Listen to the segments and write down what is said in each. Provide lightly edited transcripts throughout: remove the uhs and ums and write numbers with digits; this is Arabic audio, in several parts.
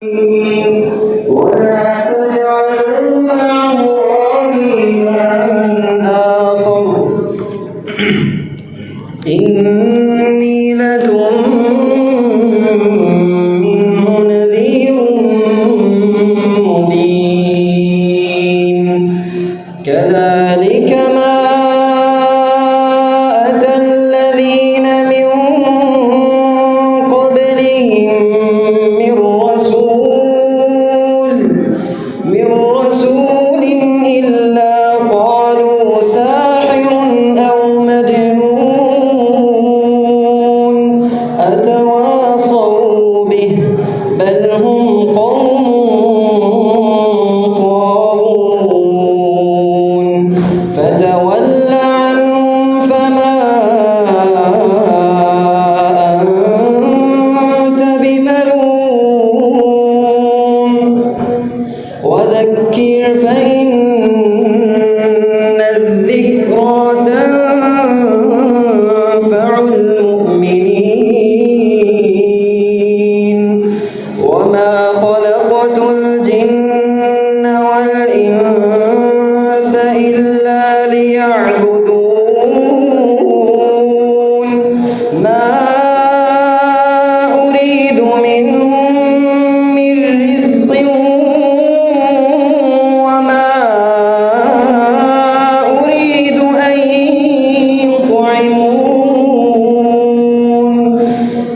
ولا تجعلوا مع الله إلها آخر إني لكم منه نذير مبين كذلك ما أتى الذين من قبلهم من رسول إلا قالوا ساحر أو مجنون أتواصوا به بل هم قوم طاغون فتول عنهم فما أنت بملوم وذكر فإن الذكرى تنفع المؤمنين وما خلقت الجن والإنس إلا ليعبدون ما أريد منهم من رزق وما أريد أن يطعمون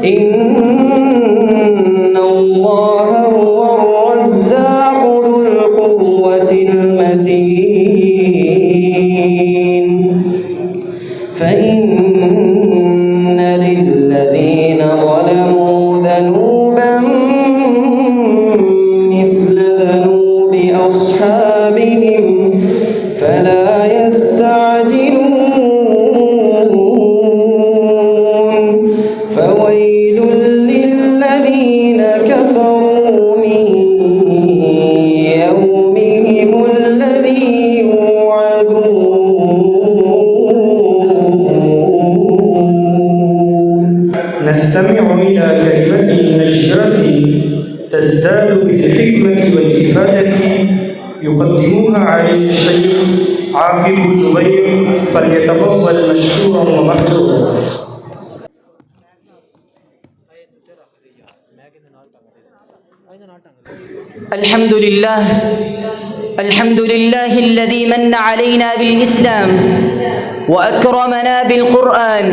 إن الله هو الرزاق ذو القوة المتين فإن للذين ظلموا ذنوبا مثل ذنوب أصحابهم فلا يستعجلون فويل للذين كفروا من يومهم الذي يوعدون. نستمع إلى كلمة النجاة تزداد بالحكمة والإفادة يقدمها عليه الشيخ عاقب زبير فليتفضل مشكورا ومأجورا. الحمد لله الذي من علينا بالإسلام وأكرمنا بالقرآن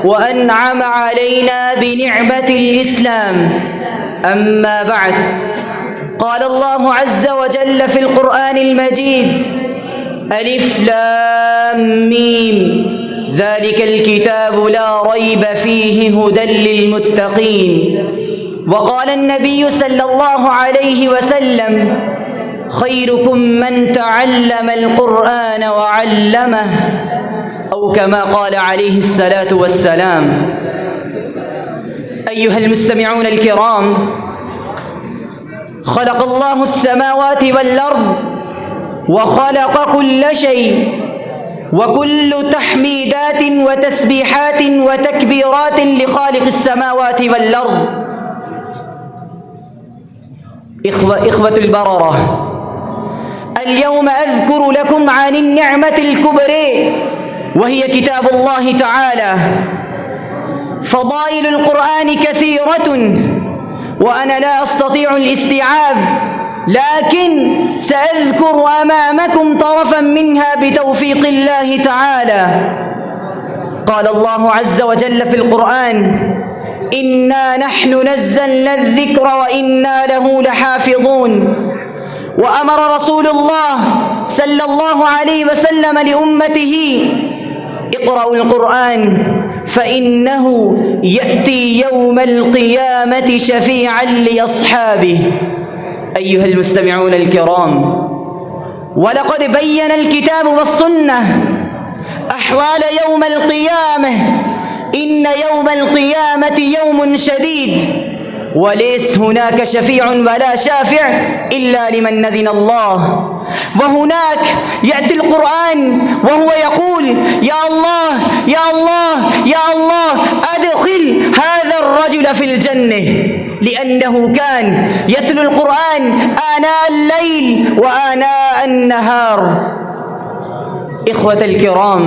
وأنعم علينا بنعمة الإسلام. أما بعد، قال الله عز وجل في القرآن المجيد: ألف لام ميم ذلك الكتاب لا ريب فيه هدى للمتقين. وقال النبي صلى الله عليه وسلم: خيركم من تعلم القرآن وعلمه، أو كما قال عليه الصلاة والسلام. أيها المستمعون الكرام، خلق الله السماوات والأرض وخلق كل شيء، وكل تحميدات وتسبيحات وتكبيرات لخالق السماوات والأرض. إخوة البررة، اليوم أذكر لكم عن النعمة الكبرى وهي كتاب الله تعالى. فضائل القرآن كثيرة وأنا لا أستطيع الاستيعاب، لكن سأذكر أمامكم طرفا منها بتوفيق الله تعالى. قال الله عز وجل في القرآن: إنا نحن نزلنا الذكر وإنا له لحافظون. وأمر رسول الله صلى الله عليه وسلم لأمته: اقرأوا القرآن فإنه يأتي يوم القيامة شفيعا لأصحابه. أيها المستمعون الكرام، ولقد بين الكتاب والسنة أحوال يوم القيامة. إن يوم القيامة يوم شديد، وليس هناك شفيع ولا شافع إلا لمن أذن الله. وهناك يأتي القرآن وهو يقول: يا الله يا الله يا الله أدخل هذا الرجل في الجنة. لأنه كان يتلو القرآن آناء الليل وآناء النهار. إخوة الكرام،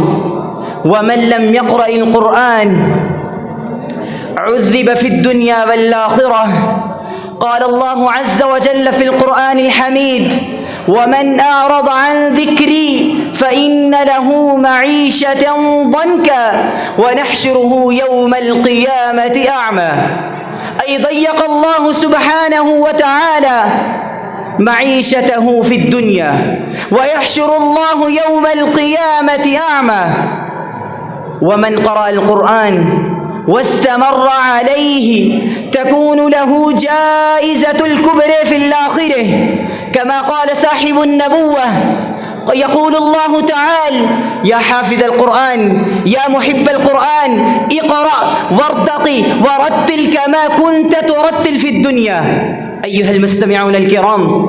ومن لم يقرأ القرآن عذب في الدنيا والآخرة. قال الله عز وجل في القرآن الحميد: ومن أعرض عن ذكري فإن له معيشة ضنكا ونحشره يوم القيامة أعمى. أي ضيق الله سبحانه وتعالى معيشته في الدنيا، ويحشر الله يوم القيامة أعمى. ومن قرأ القرآن واستمر عليه تكون له جائزة الكبرى في الآخرة، كما قال صاحب النبوة. يقول الله تعالى: يا حافظ القرآن، يا محب القرآن، اقرأ وارتقي ورتل كما كنت ترتل في الدنيا. أيها المستمعون الكرام،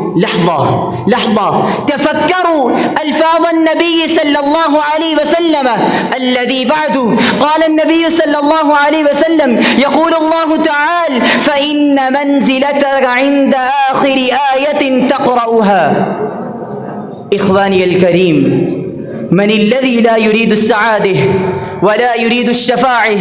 لحظة تفكروا ألفاظ النبي صلى الله عليه وسلم الذي بعده. قال النبي صلى الله عليه وسلم: يقول الله تعالى: فإن منزلتك عند آخر آية تقرأها. إخواني الكريم، من الذي لا يريد السعادة ولا يريد الشفاعة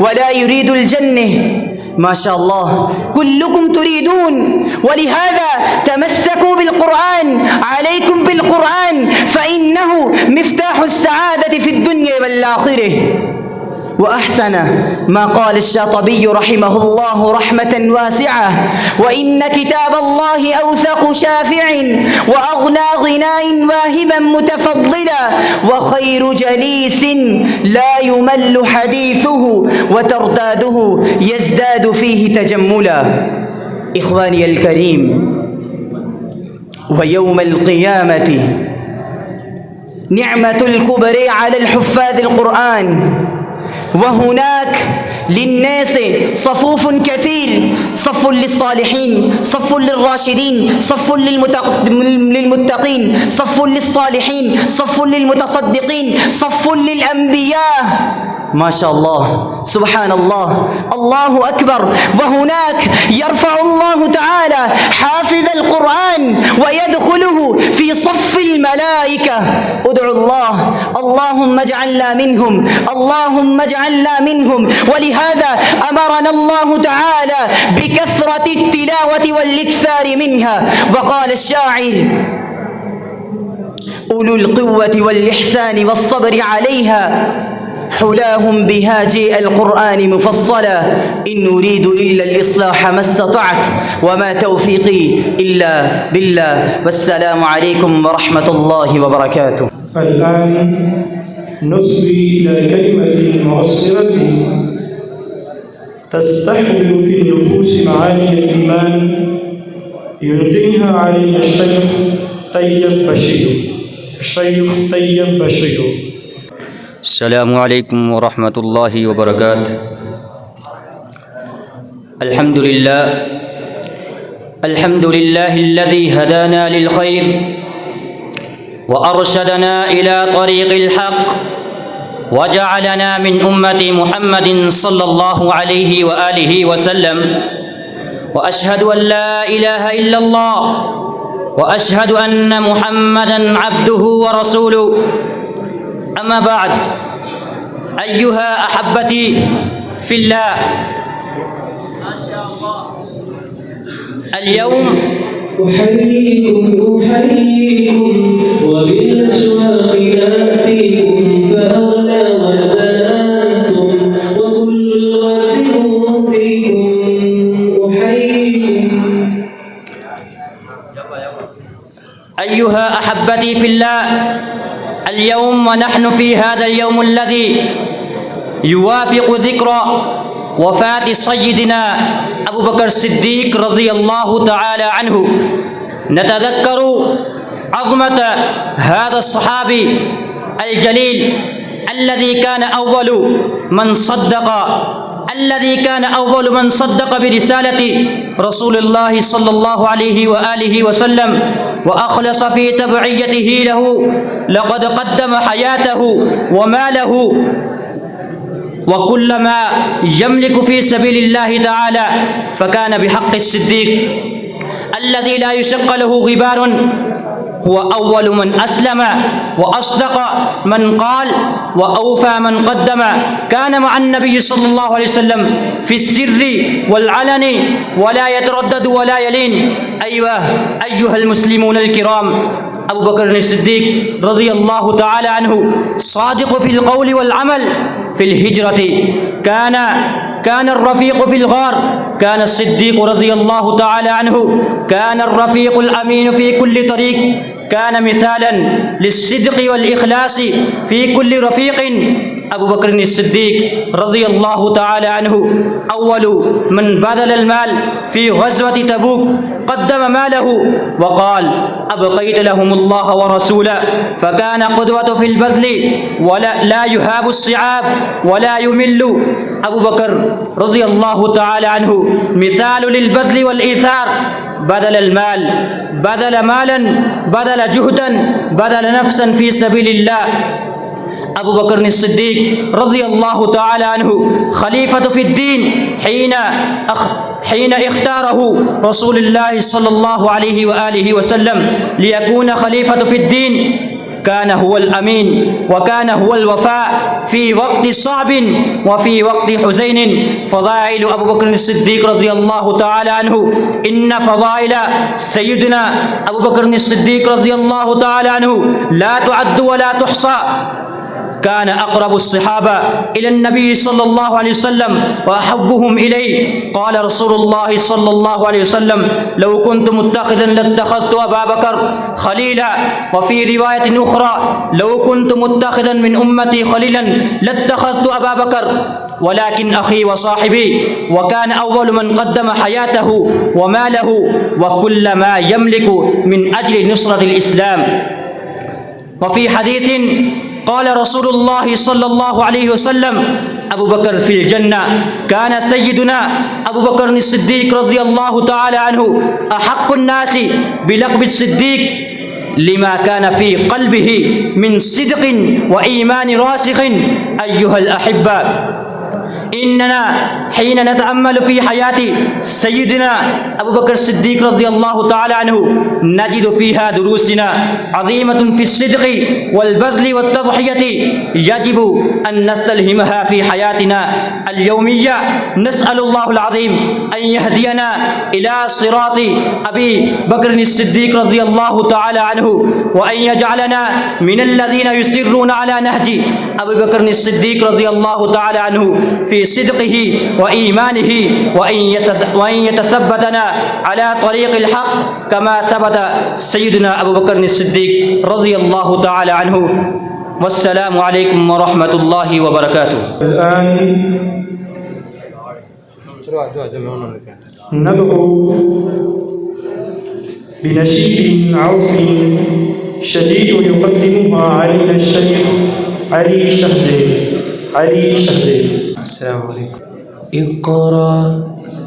ولا يريد الجنة؟ ما شاء الله كلكم تريدون، ولهذا تمسكوا بالقرآن، عليكم بالقرآن، فإنه مفتاح السعادة في الدنيا والآخرة. وأحسن ما قال الشاطبي رحمه الله رحمة واسعة: وإن كتاب الله أوثق شافع وأغنى غناء واهبا متفضلا، وخير جليس لا يمل حديثه وترتاده يزداد فيه تجملا. إخواني الكريم، ويوم القيامة نعمة الكبرى على الحفاظ القرآن، وهناك للناس صفوف كثير: صف للصالحين، صف للراشدين، صف للمتقين، صف للصالحين، صف للمتصدقين، صف للأنبياء. ما شاء الله، سبحان الله، الله أكبر. وهناك يرفع الله تعالى حافظ القرآن ويدخله في صف الملائكة. ادعوا الله: اللهم اجعلنا منهم، اللهم اجعلنا منهم. ولهذا أمرنا الله تعالى بكثرة التلاوة والإكثار منها. وقال الشاعر: أولو القوة والإحسان والصبر عليها حلاهم بها جاء القرآن مفصلا، إن أريد إلا الإصلاح ما استطعت وما توفيقي إلا بالله، والسلام عليكم ورحمة الله وبركاته. الآن نصغي إلى كلمة مؤثرة تستحضر في النفوس معاني الإيمان، يلقيها علينا الشيخ طيب بشير. السلام عليكم ورحمة الله وبركاته. الحمد لله الذي هدانا للخير وأرشدنا إلى طريق الحق وجعلنا من أمة محمد صلى الله عليه وآله وسلم، وأشهد أن لا إله إلا الله وأشهد أن محمدًا عبده ورسوله. أما بعد، أيها أحبتي في الله، اليوم أحييكم وبالأشواق نأتيكم، فأغلى ولدا أنتم وكل الورد مهديكم. أحييكم. أيها أحبتي في الله، اليوم ونحن في هذا اليوم الذي يوافق ذكرى وفاة سيدنا أبو بكر الصديق رضي الله تعالى عنه، نتذكر عظمة هذا الصحابي الجليل الذي كان أول من صدق برسالة رسول الله صلى الله عليه وآله وسلم وأخلص في تبعيته له. لقد قدم حياته وماله وكل ما يملك في سبيل الله تعالى، فكان بحق الصديق الذي لا يشق له غبار هو أول من أسلم وأصدق من قال وأوفى من قدم. كان مع النبي صلى الله عليه وسلم في السر والعلن ولا يتردد ولا يلين. أيها المسلمون الكرام، أبو بكر الصديق رضي الله تعالى عنه صادق في القول والعمل. في الهجرة كان الرفيق في الغار، كان الصديق رضي الله تعالى عنه كان الرفيق الأمين في كل طريق، كان مثالا للصدق والإخلاص في كل رفيق. أبو بكر الصديق رضي الله تعالى عنه أول من بذل المال في غزوة تبوك، قدم ماله وقال أبقيت لهم الله ورسوله، فكان قدوة في البذل ولا لا يهاب الصعاب ولا يمل. أبو بكر رضي الله تعالى عنه مثال للبذل والإيثار، بذل المال، بذل مالا، بذل جهدا، بذل نفسا في سبيل الله. أبو بكر الصديق رضي الله تعالى عنه خليفة في الدين حين اختاره رسول الله صلى الله عليه وآله وسلم ليكون خليفة في الدين. كان هو الأمين وكان هو الوفاء في وقت صعب وفي وقت حزين. فضائل أبو بكر الصديق رضي الله تعالى عنه، إن فضائل سيدنا أبو بكر الصديق رضي الله تعالى عنه لا تعد ولا تحصى. كان أقرب الصحابة إلى النبي صلى الله عليه وسلم وأحبهم إليه. قال رسول الله صلى الله عليه وسلم لو كنت متخذا لاتخذت أبا بكر خليلا. وفي رواية أخرى لو كنت متخذا من أمتي خليلا لاتخذت أبا بكر، ولكن أخي وصاحبي، وكان أول من قدم حياته وماله وكل ما يملك من أجل نصرة الإسلام. وفي حديث قال رسول الله صلى الله عليه وسلم أبو بكر في الجنة. كان سيدنا أبو بكر الصديق رضي الله تعالى عنه أحق الناس بلقب الصديق لما كان في قلبه من صدق وإيمان راسخ. أيها الأحبة، إننا حين نتأمل في حياة سيدنا أبو بكر الصديق رضي الله تعالى عنه نجد فيها دروسنا عظيمة في الصدق والبذل والتضحية، يجب أن نستلهمها في حياتنا اليومية. نسأل الله العظيم أن يهدينا إلى صراط أبي بكر الصديق رضي الله تعالى عنه، وأن يجعلنا من الذين يسرون على نهج أبي بكر الصديق رضي الله تعالى عنه في صدقه وإيمانه، وأن يتثبتنا على طريق الحق كما ثبت سيدنا أبو بكر الصديق رضي الله تعالى عنه. والسلام عليكم ورحمة الله وبركاته. الآن ندعو بنشيد عظيم شديد يقدمها علينا الشيخ علي شهزيد. السلام عليكم. اقرأ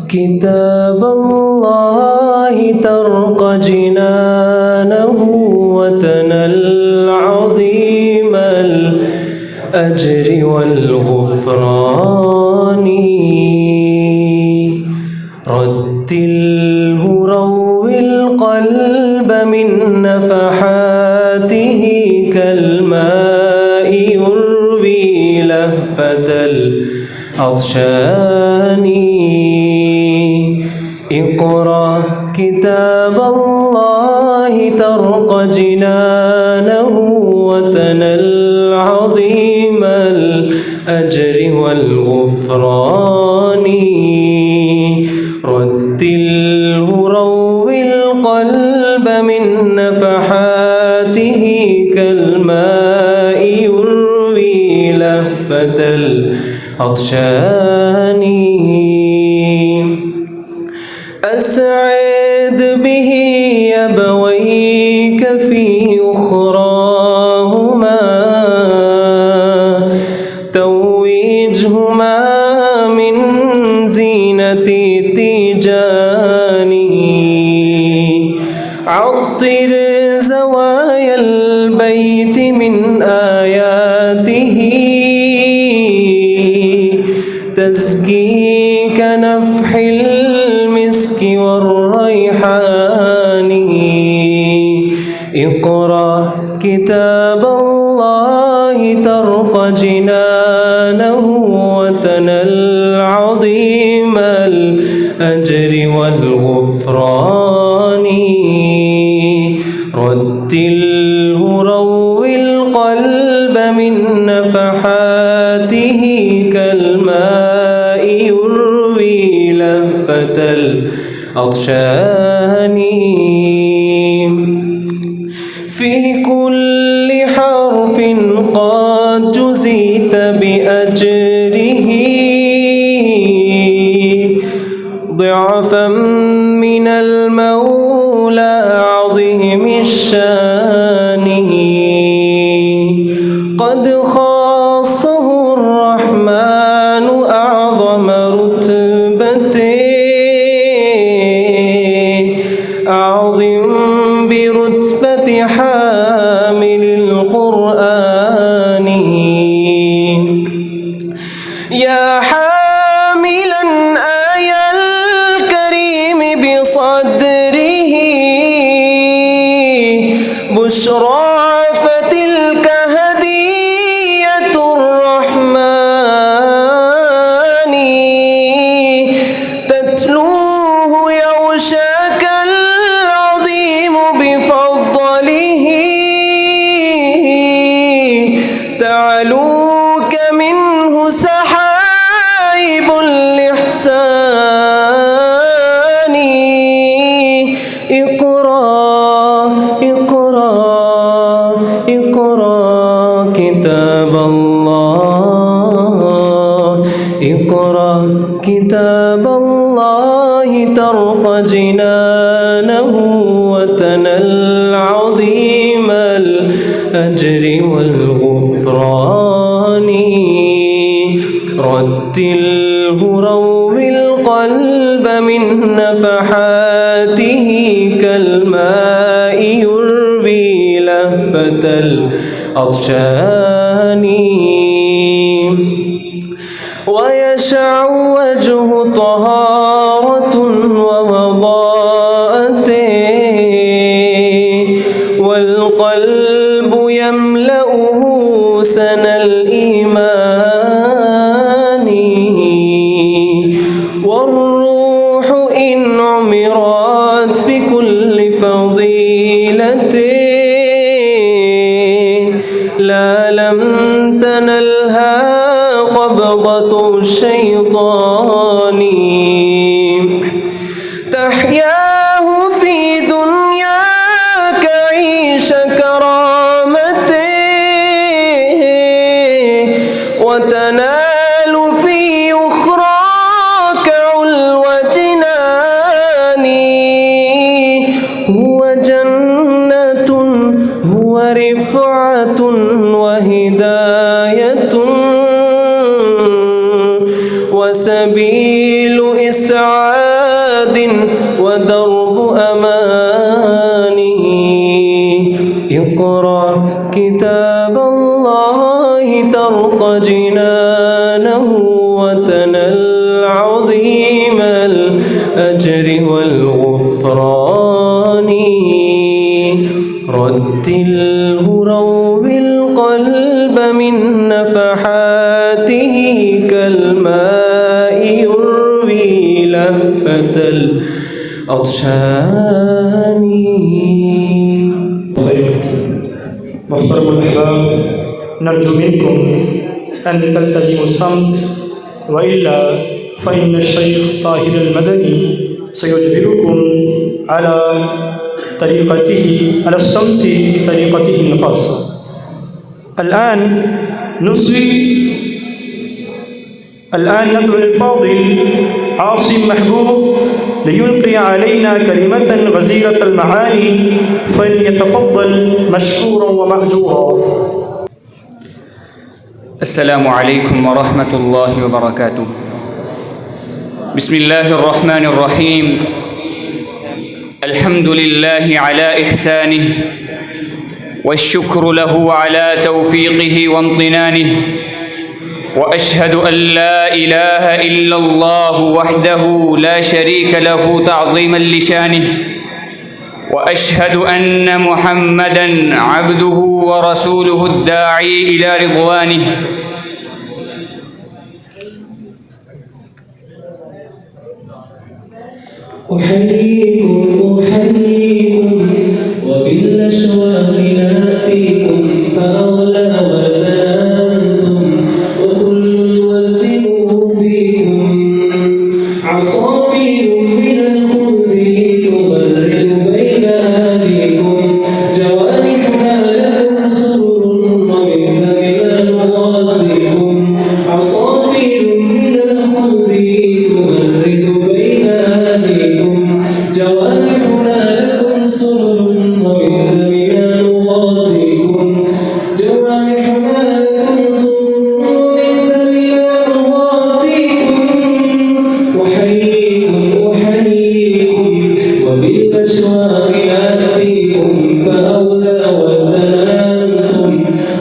كتاب الله ترق جنانه وتنل عظيم الأجر والغفران. رتله روي القلب من نفحاته كالماء يروي لهفة العطشان. اقرأ كتاب الله ترق جنانه وتنل عظيم الأجر والغفران. رتله روي القلب من نفحاته كالماء يروي لهفة العطشان. أسعد به أبويك في أخراهما، تويجهما من زينة تيجانه. عطر زوايا البيت من آياته اقرأ كتاب الله ترق جنانه وتنل عظيم الأجر والغفران رتله روي القلب من نفحاته كالماء يروي لهفة العطشان في كل حرف قد جزيت بأجره ضعفا من المولى عظيم الشان قد خاصه الرحمن أعظم رتبته أعظم برتبة حامل القرآن يا حاملا آي الكريم بصدره بشرى فتلك هدية الرحمن تتلوه يغشاك العظيم بفضله تعلوك منه سحائب الإحسان اقرأ كتاب الله اقرأ كتاب الله ترق جنانه وتنل عظيم الأجر والغفران رتله روي القلب من نفحاته كالماء يروي لهفة العطشان ويشع وجه طهارة ووضاءة والقلب يملأه سنى الإيمان والروح إن عمرت بكل فضيلة لا لم تنلها قبضة الشيطان تحياه في دنياك عيش كرامته وتنال في أخراك علو جنان هو جنة هو رفعة وهداية وسبيل إسعاد ودرب أمانه اقرأ كتاب الله ترق جنانه وتنل عظيم الأجر والغفران رتله روي القلب من نفحاته كالماء يروي لهفة العطشان. محترم الأحباب، نرجو منكم أن تلتزموا الصمت، وإلا فإن الشيخ طاهر المدني سيجبركم على الصمت بطريقته الخاصة. الآن ندعو الفاضل عاصم محبوب ليلقي علينا كلمة غزيرة المعاني، فليتفضل مشكورا ومأجورا. السلام عليكم ورحمة الله وبركاته. بسم الله الرحمن الرحيم. الحمد لله على إحسانه، والشكر له على توفيقه وامتنانه، وأشهد أن لا إله إلا الله وحده لا شريك له تعظيما لشانه، وأشهد أن محمدًا عبده ورسوله الداعي إلى رضوانه. أحييكم وبالأشواق نأتيكم فأغلى وردنتم وكل الورد مهديكم عصافير من الخلد تغرد بين أهليكم جوارحنا لكم سرر ومن دمنا نغاديكم عصافير من الخلد تغرد بين أهليكم جوارحنا لكم سرر ومن دمنا نغاديكم جوارحنا لكم سرر ومن دمنا نغاديكم أحييكم وبالأشواق نأتيكم فأولى ودنانتم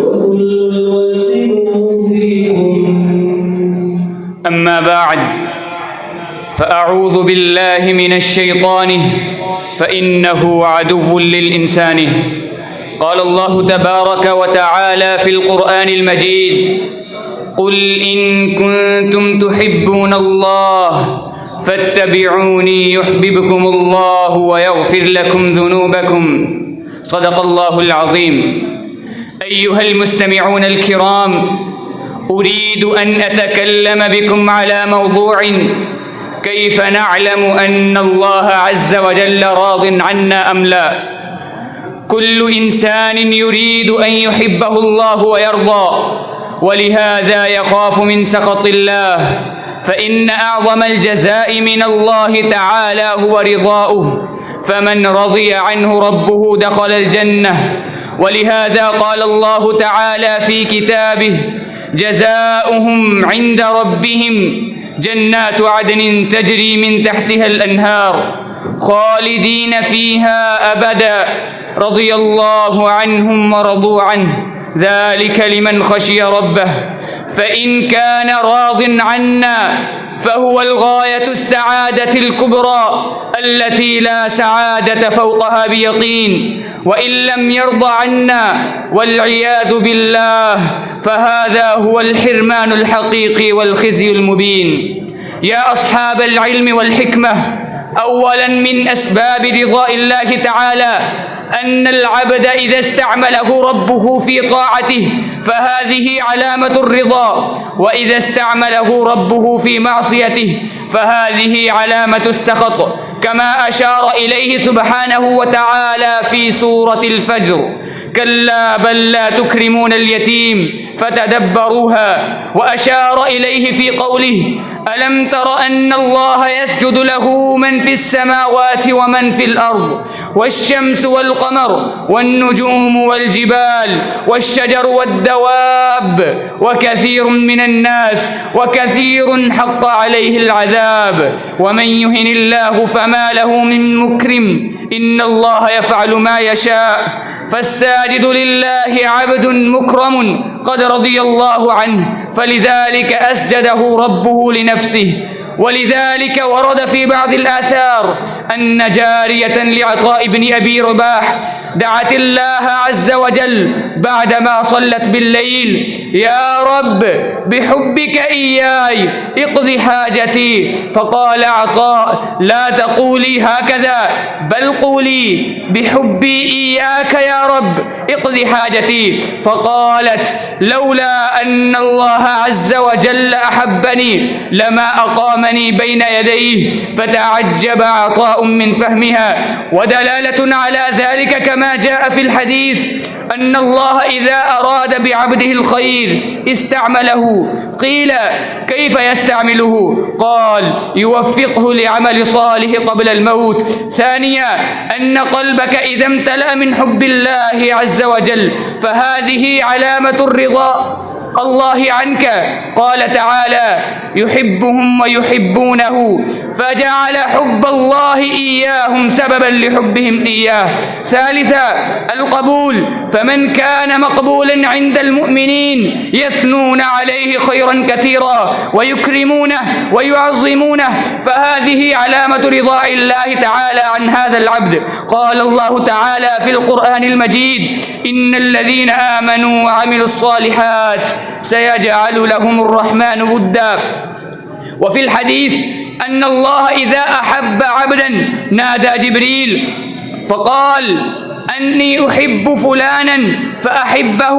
وكل الورد مهديكم. أما بعد، فأعوذ بالله من الشيطان فإنه عدو للإنسان. قال الله تبارك وتعالى في القرآن المجيد: قل إن كنتم تحبون الله فاتبعوني يحببكم الله ويغفر لكم ذنوبكم. صدق الله العظيم. أيها المستمعون الكرام، أريد أن أتكلم بكم على موضوع كيف نعلم أن الله عز وجل راض عنا أم لا. كل إنسان يريد أن يحبه الله ويرضى، ولهذا يخاف من سخط الله، فإن أعظم الجزاء من الله تعالى هو رضاؤه، فمن رضي عنه ربه دخل الجنة. ولهذا قال الله تعالى في كتابه: جزاؤهم عند ربهم جنات عدن تجري من تحتها الأنهار خالدين فيها أبدا رضي الله عنهم ورضوا عنه ذلك لمن خشي ربه. فإن كان راض عنا فهو الغاية السعادة الكبرى التي لا سعادة فوقها بيقين. وإن لم يرضى عنا والعياذ بالله فهذا هو الحرمان الحقيقي والخزي المبين. يا أصحاب العلم والحكمة، أولا من أسباب رضاء الله تعالى أن العبد إذا استعمله ربه في طاعته فهذه علامة الرضا، وإذا استعمله ربه في معصيته فهذه علامة السخط، كما أشار إليه سبحانه وتعالى في سورة الفجر: كلا بل لا تكرمون اليتيم فتدبروها. وأشار إليه في قوله: ألم تر أن الله يسجد له من في السماوات ومن في الأرض والشمس والقمر والنجوم والجبال والشجر والدواب وكثير من الناس وكثير حق عليه العذاب ومن يهن الله فما له من مكرم إن الله يفعل ما يشاء. فالساجد لله عبد مكرم قد رضي الله عنه، فلذلك أسجده ربه لنفسه. ولذلك ورد في بعض الآثار أن جارية لعطاء بن أبي رباح دعت الله عز وجل بعدما صلت بالليل: يا رب بحبك إياي اقض حاجتي. فقال عطاء: لا تقولي هكذا، بل قولي بحبي إياك يا رب اقض حاجتي. فقالت: لولا أن الله عز وجل أحبني لما أقامني بين يديه. فتعجب عطاء من فهمها. ودلالة على ذلك كما جاء في الحديث أن الله إذا أراد بعبده الخير استعمله. قيل: كيف يستعمله؟ قال: يوفقه لعمل صالح قبل الموت. ثانيا أن قلبك إذا امتلأ من حب الله عز وجل فهذه علامة الرضا. الله عنك. قال تعالى: يحبهم ويحبونه، فجعل حب الله إياهم سببا لحبهم إياه. ثالثا القبول، فمن كان مقبولا عند المؤمنين يثنون عليه خيرا كثيرا ويكرمونه ويعظمونه، فهذه علامة رضاء الله تعالى عن هذا العبد. قال الله تعالى في القرآن المجيد: إن الذين آمنوا وعملوا الصالحات سيجعل لهم الرحمن ودا. وفي الحديث أن الله إذا أحب عبدا نادى جبريل فقال: أني أحب فلانا فأحبه،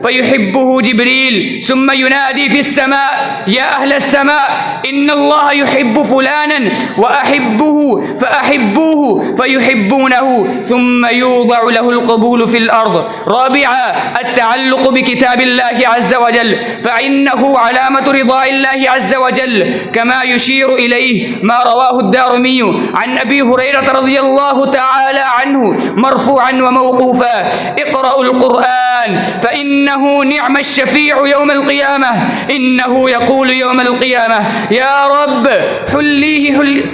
فيحبه جبريل، ثم ينادي في السماء: يا أهل السماء إن الله يحب فلانا وأحبه فأحبوه، فيحبونه، ثم يوضع له القبول في الأرض. رابعا التعلق بكتاب الله عز وجل، فإنه علامة رضاء الله عز وجل، كما يشير إليه ما رواه الدارمي عن أبي هريرة رضي الله تعالى عنه مرفوعا وموقوفا: اقرأوا القرآن فإنه نعم الشفيع يوم القيامة. إنه يقول يوم القيامة: يا رب حله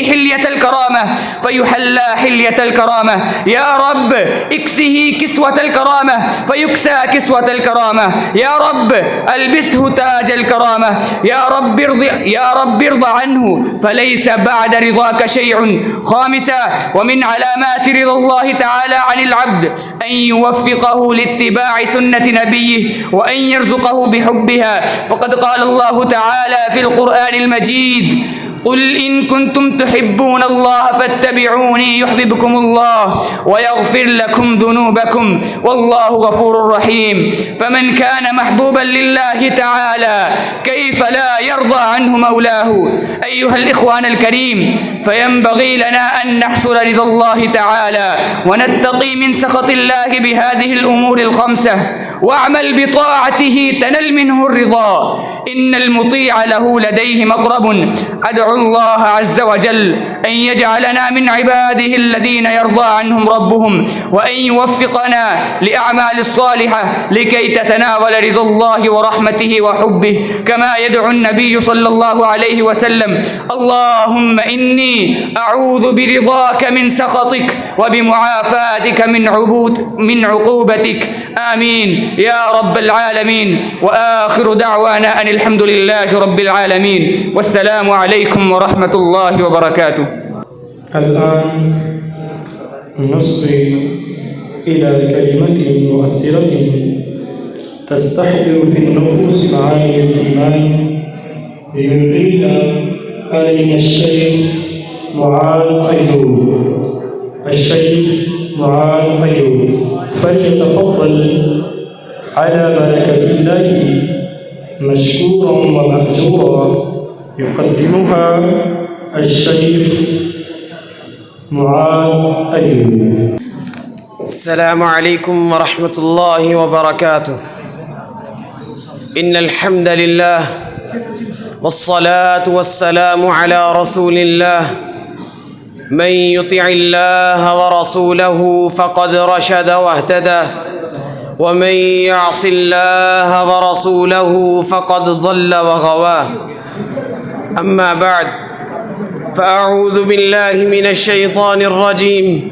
حلية الكرامة، فيحلى حلية الكرامة. يا رب اكسه كسوة الكرامة، فيكسى كسوة الكرامة. يا رب البسه تاج الكرامة. يا رب ارض عنه، فليس بعد رضاك شيء. خامسا ومن علامات رضا الله تعالى عن العبد أن يوفقه لاتباع سنة نبيه وأن يرزقه بحبها. فقد قال الله تعالى في القرآن المجيد: قل إن كنتم تحبون الله فاتبعوني يحببكم الله ويغفر لكم ذنوبكم والله غفور رحيم. فمن كان محبوبا لله تعالى كيف لا يرضى عنه مولاه؟ أيها الإخوان الكريم، فينبغي لنا أن نحصل رضا الله تعالى ونتقي من سخط الله بهذه الأمور الخمسة، واعمل بطاعته تنل منه الرضا. إن المطيع له لديه مقرب. أدعو الله عز وجل أن يجعلنا من عباده الذين يرضى عنهم ربهم، وأن يوفقنا لأعمال الصالحة لكي تتناول رضا الله ورحمته وحبه، كما يدعو النبي صلى الله عليه وسلم: اللهم إني أعوذ برضاك من سخطك وبمعافاتك من عقوبتك. آمين يا رب العالمين. وآخر دعوانا أن الحمد لله رب العالمين، والسلام عليكم ورحمة الله وبركاته. الآن نصغي إلى كلمة مؤثرة تستحضر في النفوس معاني الإيمان ليلقيها علينا الشيخ معاذ أيوب، فليتفضل على بركة الله مشكورا ومأجورا. يقدمها الشيخ معاذ أيوب. السلام عليكم ورحمة الله وبركاته. إن الحمد لله والصلاة والسلام على رسول الله. من يطع الله ورسوله فقد رشد واهتدى، ومن يعص الله ورسوله فقد ضل وغوى. أما بعد، فأعوذ بالله من الشيطان الرجيم.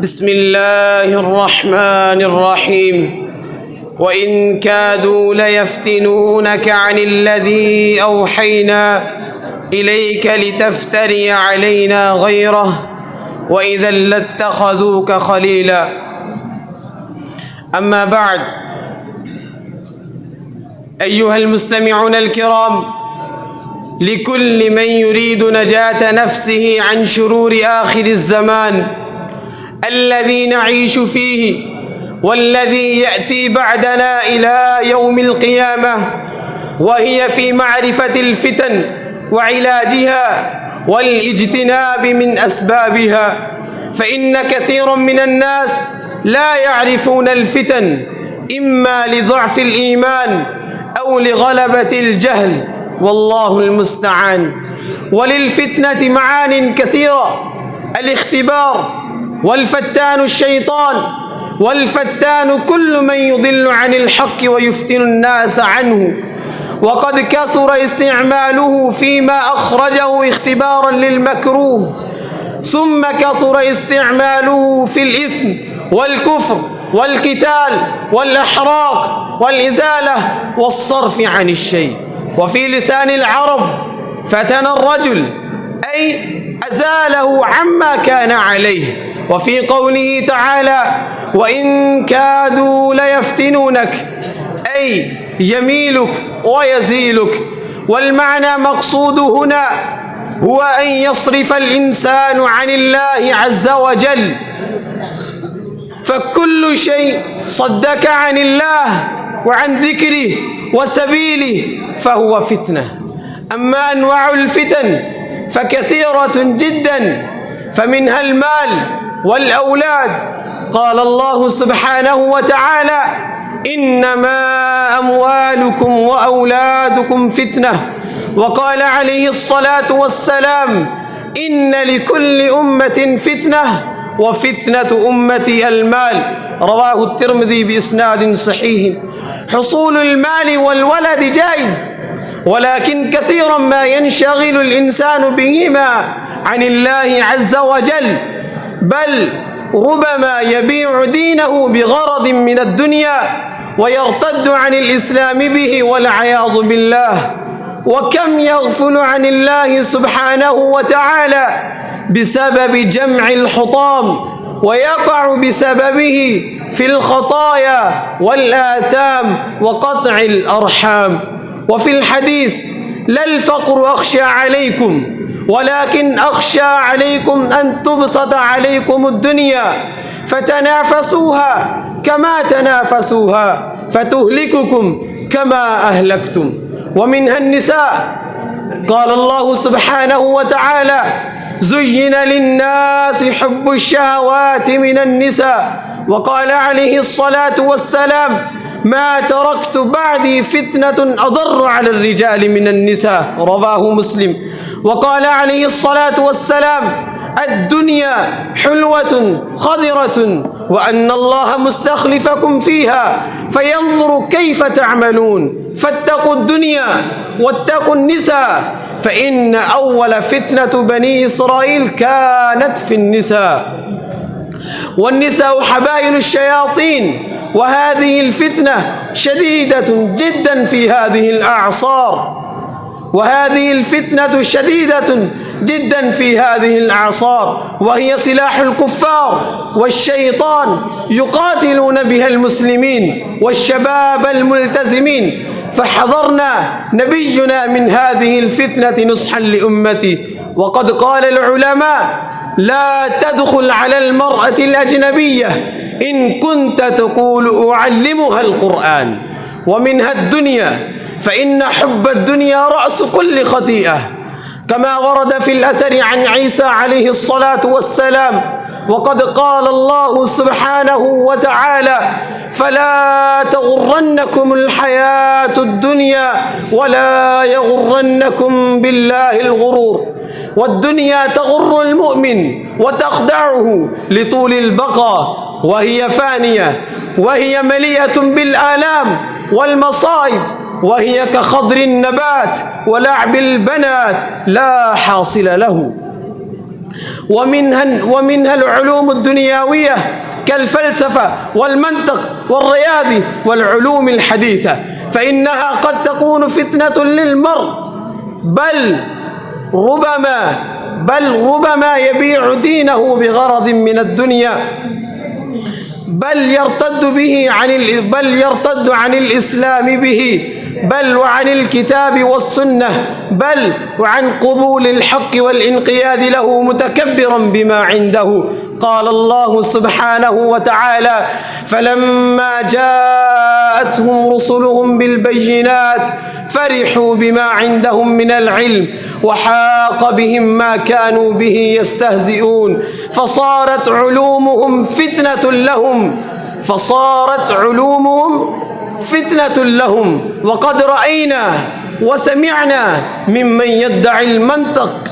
بسم الله الرحمن الرحيم. وإن كادوا ليفتنونك عن الذي أوحينا إليك لتفتري علينا غيره وإذا لاتخذوك خليلا. أما بعد، أيها المستمعون الكرام، لكل من يريد نجاة نفسه عن شرور آخر الزمان الذي نعيش فيه والذي يأتي بعدنا إلى يوم القيامة، وهي في معرفة الفتن وعلاجها والاجتناب من أسبابها. فإن كثيرا من الناس لا يعرفون الفتن، إما لضعف الإيمان أو لغلبة الجهل، والله المستعان. وللفتنة معان كثيرة: الاختبار، والفتان الشيطان، والفتان كل من يضل عن الحق ويفتن الناس عنه، وقد كثر استعماله فيما أخرجه اختبارا للمكروه، ثم كثر استعماله في الإثم والكفر والقتال والإحراق والإزالة والصرف عن الشيء. وفي لسان العرب فتن الرجل أي أزاله عما كان عليه. وفي قوله تعالى وإن كادوا ليفتنونك أي يميلك ويزيلك. والمعنى مقصود هنا هو أن يصرف الإنسان عن الله عز وجل، فكل شيء صدك عن الله وعن ذكره وسبيله فهو فتنة. أما أنواع الفتن فكثيرة جدا، فمنها المال والأولاد. قال الله سبحانه وتعالى إنما أموالكم وأولادكم فتنة. وقال عليه الصلاة والسلام إن لكل أمة فتنة وفتنة أمتي المال. رواه الترمذي بإسناد صحيح. حصول المال والولد جائز، ولكن كثيرا ما ينشغل الإنسان بهما عن الله عز وجل، بل ربما يبيع دينه بغرض من الدنيا ويرتد عن الإسلام به والعياذ بالله. وكم يغفل عن الله سبحانه وتعالى بسبب جمع الحطام، ويقع بسببه في الخطايا والآثام وقطع الأرحام. وفي الحديث لا الفقر أخشى عليكم ولكن أخشى عليكم أن تبسط عليكم الدنيا فتنافسوها كما تنافسوها فتهلككم كما أهلكتم. ومنها النساء. قال الله سبحانه وتعالى زين للناس حب الشهوات من النساء. وقال عليه الصلاة والسلام ما تركت بعدي فتنة أضر على الرجال من النساء. رواه مسلم. وقال عليه الصلاة والسلام الدنيا حلوة خضرة وأن الله مستخلفكم فيها فينظر كيف تعملون. فاتقوا الدنيا واتقوا النساء، فإن أول فتنة بني إسرائيل كانت في النساء، والنساء حبائل الشياطين. وهذه الفتنة شديدة جدا في هذه الأعصار، وهي سلاح الكفار والشيطان يقاتلون بها المسلمين والشباب الملتزمين. فحذرنا نبينا من هذه الفتنة نصحا لأمته. وقد قال العلماء لا تدخل على المرأة الأجنبية إن كنت تقول أعلمها القرآن. ومنها الدنيا، فإن حب الدنيا رأس كل خطيئة، كما ورد في الأثر عن عيسى عليه الصلاة والسلام. وقد قال الله سبحانه وتعالى فلا تغرنكم الحياة الدنيا ولا يغرنكم بالله الغرور. والدنيا تغر المؤمن وتخدعه لطول البقاء، وهي فانية، وهي مليئة بالآلام والمصائب، وهي كخضر النبات ولعب البنات لا حاصل له. ومنها العلوم الدنيوية كالفلسفة والمنطق والرياضي والعلوم الحديثة، فإنها قد تكون فتنة للمرء، بل ربما يبيع دينه بغرض من الدنيا، بل يرتد عن الإسلام به، بل وعن الكتاب والسنة، بل وعن قبول الحق والانقياد له متكبرا بما عنده. قال الله سبحانه وتعالى فلما جاءتهم رسلهم بالبينات فرحوا بما عندهم من العلم وحاق بهم ما كانوا به يستهزئون فصارت علومهم فتنة لهم. وقد رأينا وسمعنا ممن يدعي المنطق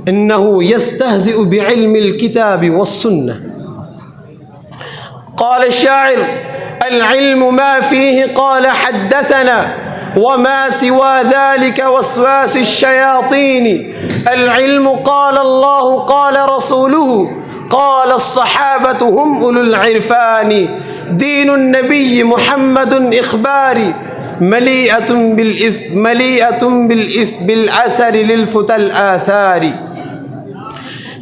إنه يستهزئ بعلم الكتاب والسنة. قال الشاعر: العلم ما فيه قال حدثنا وما سوى ذلك وسواس الشياطين. العلم قال الله قال رسوله قال الصحابة هم أولو العرفان. دين النبي محمد إخباري مليئة بالأثر للفتى الآثار.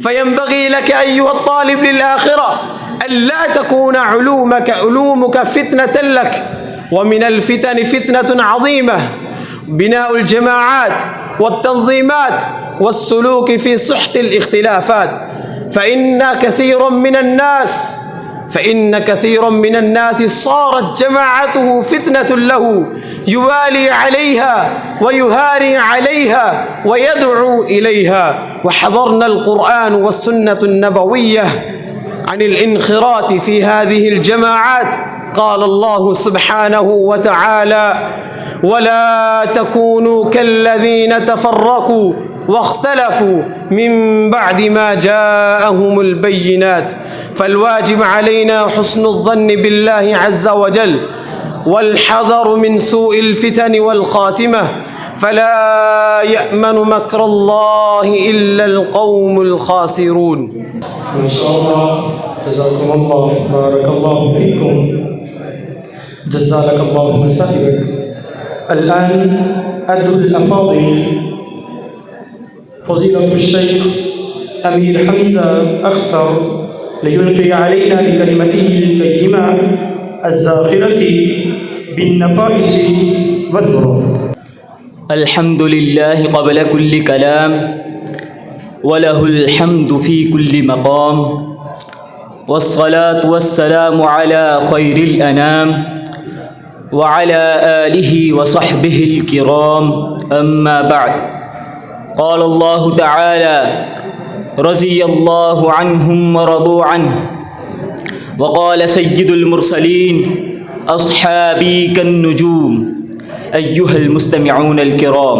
فينبغي لك أيها الطالب للآخرة ألا تكون علومك فتنة لك. ومن الفتن فتنة عظيمة بناء الجماعات والتنظيمات والسلوك في سحت الاختلافات. فإن كثيرا من الناس صارت جماعته فتنة له، يوالي عليها ويهاري عليها ويدعو إليها. وحضرنا القرآن والسنة النبوية عن الانخراط في هذه الجماعات. قال الله سبحانه وتعالى: ولا تكونوا كالذين تفرقوا واختلفوا من بعد ما جاءهم البينات. فالواجب علينا حسن الظن بالله عز وجل والحذر من سوء الفتن والخاتمة، فلا يأمن مكر الله إلا القوم الخاسرون. ما شاء الله، جزاكم الله، بارك الله فيكم، جزاك الله مسائبك. الآن أدعو الأفاضل فضيلة الشيخ أمير حمزة أختر ليلقي علينا بكلمته القيمة الزاخرة بالنفائس والدرر. الحمد لله قبل كل كلام، وله الحمد في كل مقام، والصلاة والسلام على خير الأنام وعلى آله وصحبه الكرام. أما بعد، قال الله تعالى: رضي الله عنهم ورضوا عنه. وقال سيد المرسلين: أصحابي كالنجوم. أيها المستمعون الكرام،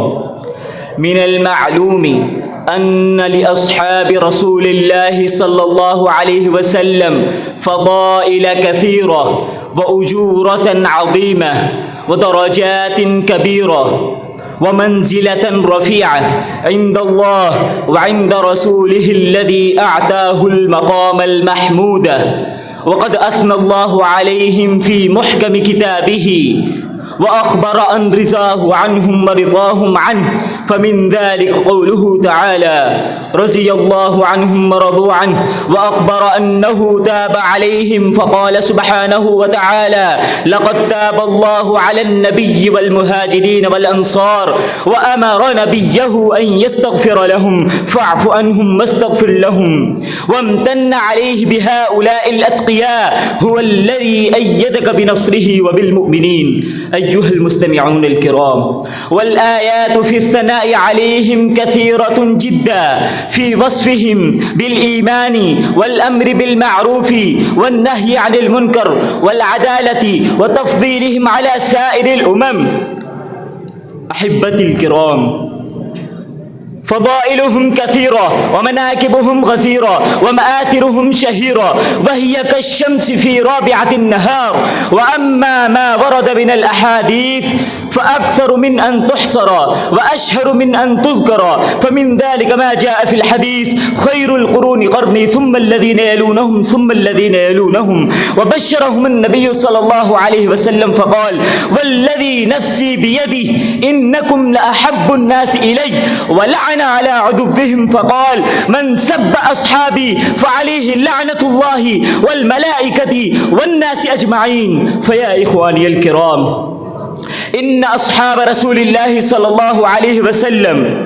من المعلوم أن لأصحاب رسول الله صلى الله عليه وسلم فضائل كثيرة وأجورة عظيمة ودرجات كبيرة ومنزلة رفيعة عند الله وعند رسوله الذي أعطاه المقام المحمود. وقد أثنى الله عليهم في محكم كتابه وأخبر أن رضاه عنهم ورضاهم عنه. فمن ذلك قوله تعالى: رضي الله عنهم ورضوا عنه. وأخبر أنه تاب عليهم فقال سبحانه وتعالى: لقد تاب الله على النبي والمهاجرين والأنصار وأمر نبيه أن يستغفر لهم فاعف عنهم واستغفر لهم. وامتن عليه بهؤلاء الأتقياء هو الذي أيدك بنصره وبالمؤمنين. أيها المستمعون الكرام، والآيات في الثناء عليهم كثيرة جدا في وصفهم بالإيمان والأمر بالمعروف والنهي عن المنكر والعدالة وتفضيلهم على سائر الأمم. أحبتي الكرام، فضائلهم كثيرة ومناكبهم غزيرة ومآثرهم شهيرة، وهي كالشمس في رابعة النهار. وأما ما ورد من الأحاديث فأكثر من أن تحصر وأشهر من أن تذكر. فمن ذلك ما جاء في الحديث: خير القرون قرني ثم الذين يلونهم ثم الذين يلونهم. وبشرهم النبي صلى الله عليه وسلم فقال: والذي نفسي بيده إنكم لأحب الناس إلي. ولعن على عدوهم فقال: من سب أصحابي فعليه لعنة الله والملائكة والناس أجمعين. فيا إخواني الكرام، إن أصحاب رسول الله صلى الله عليه وسلم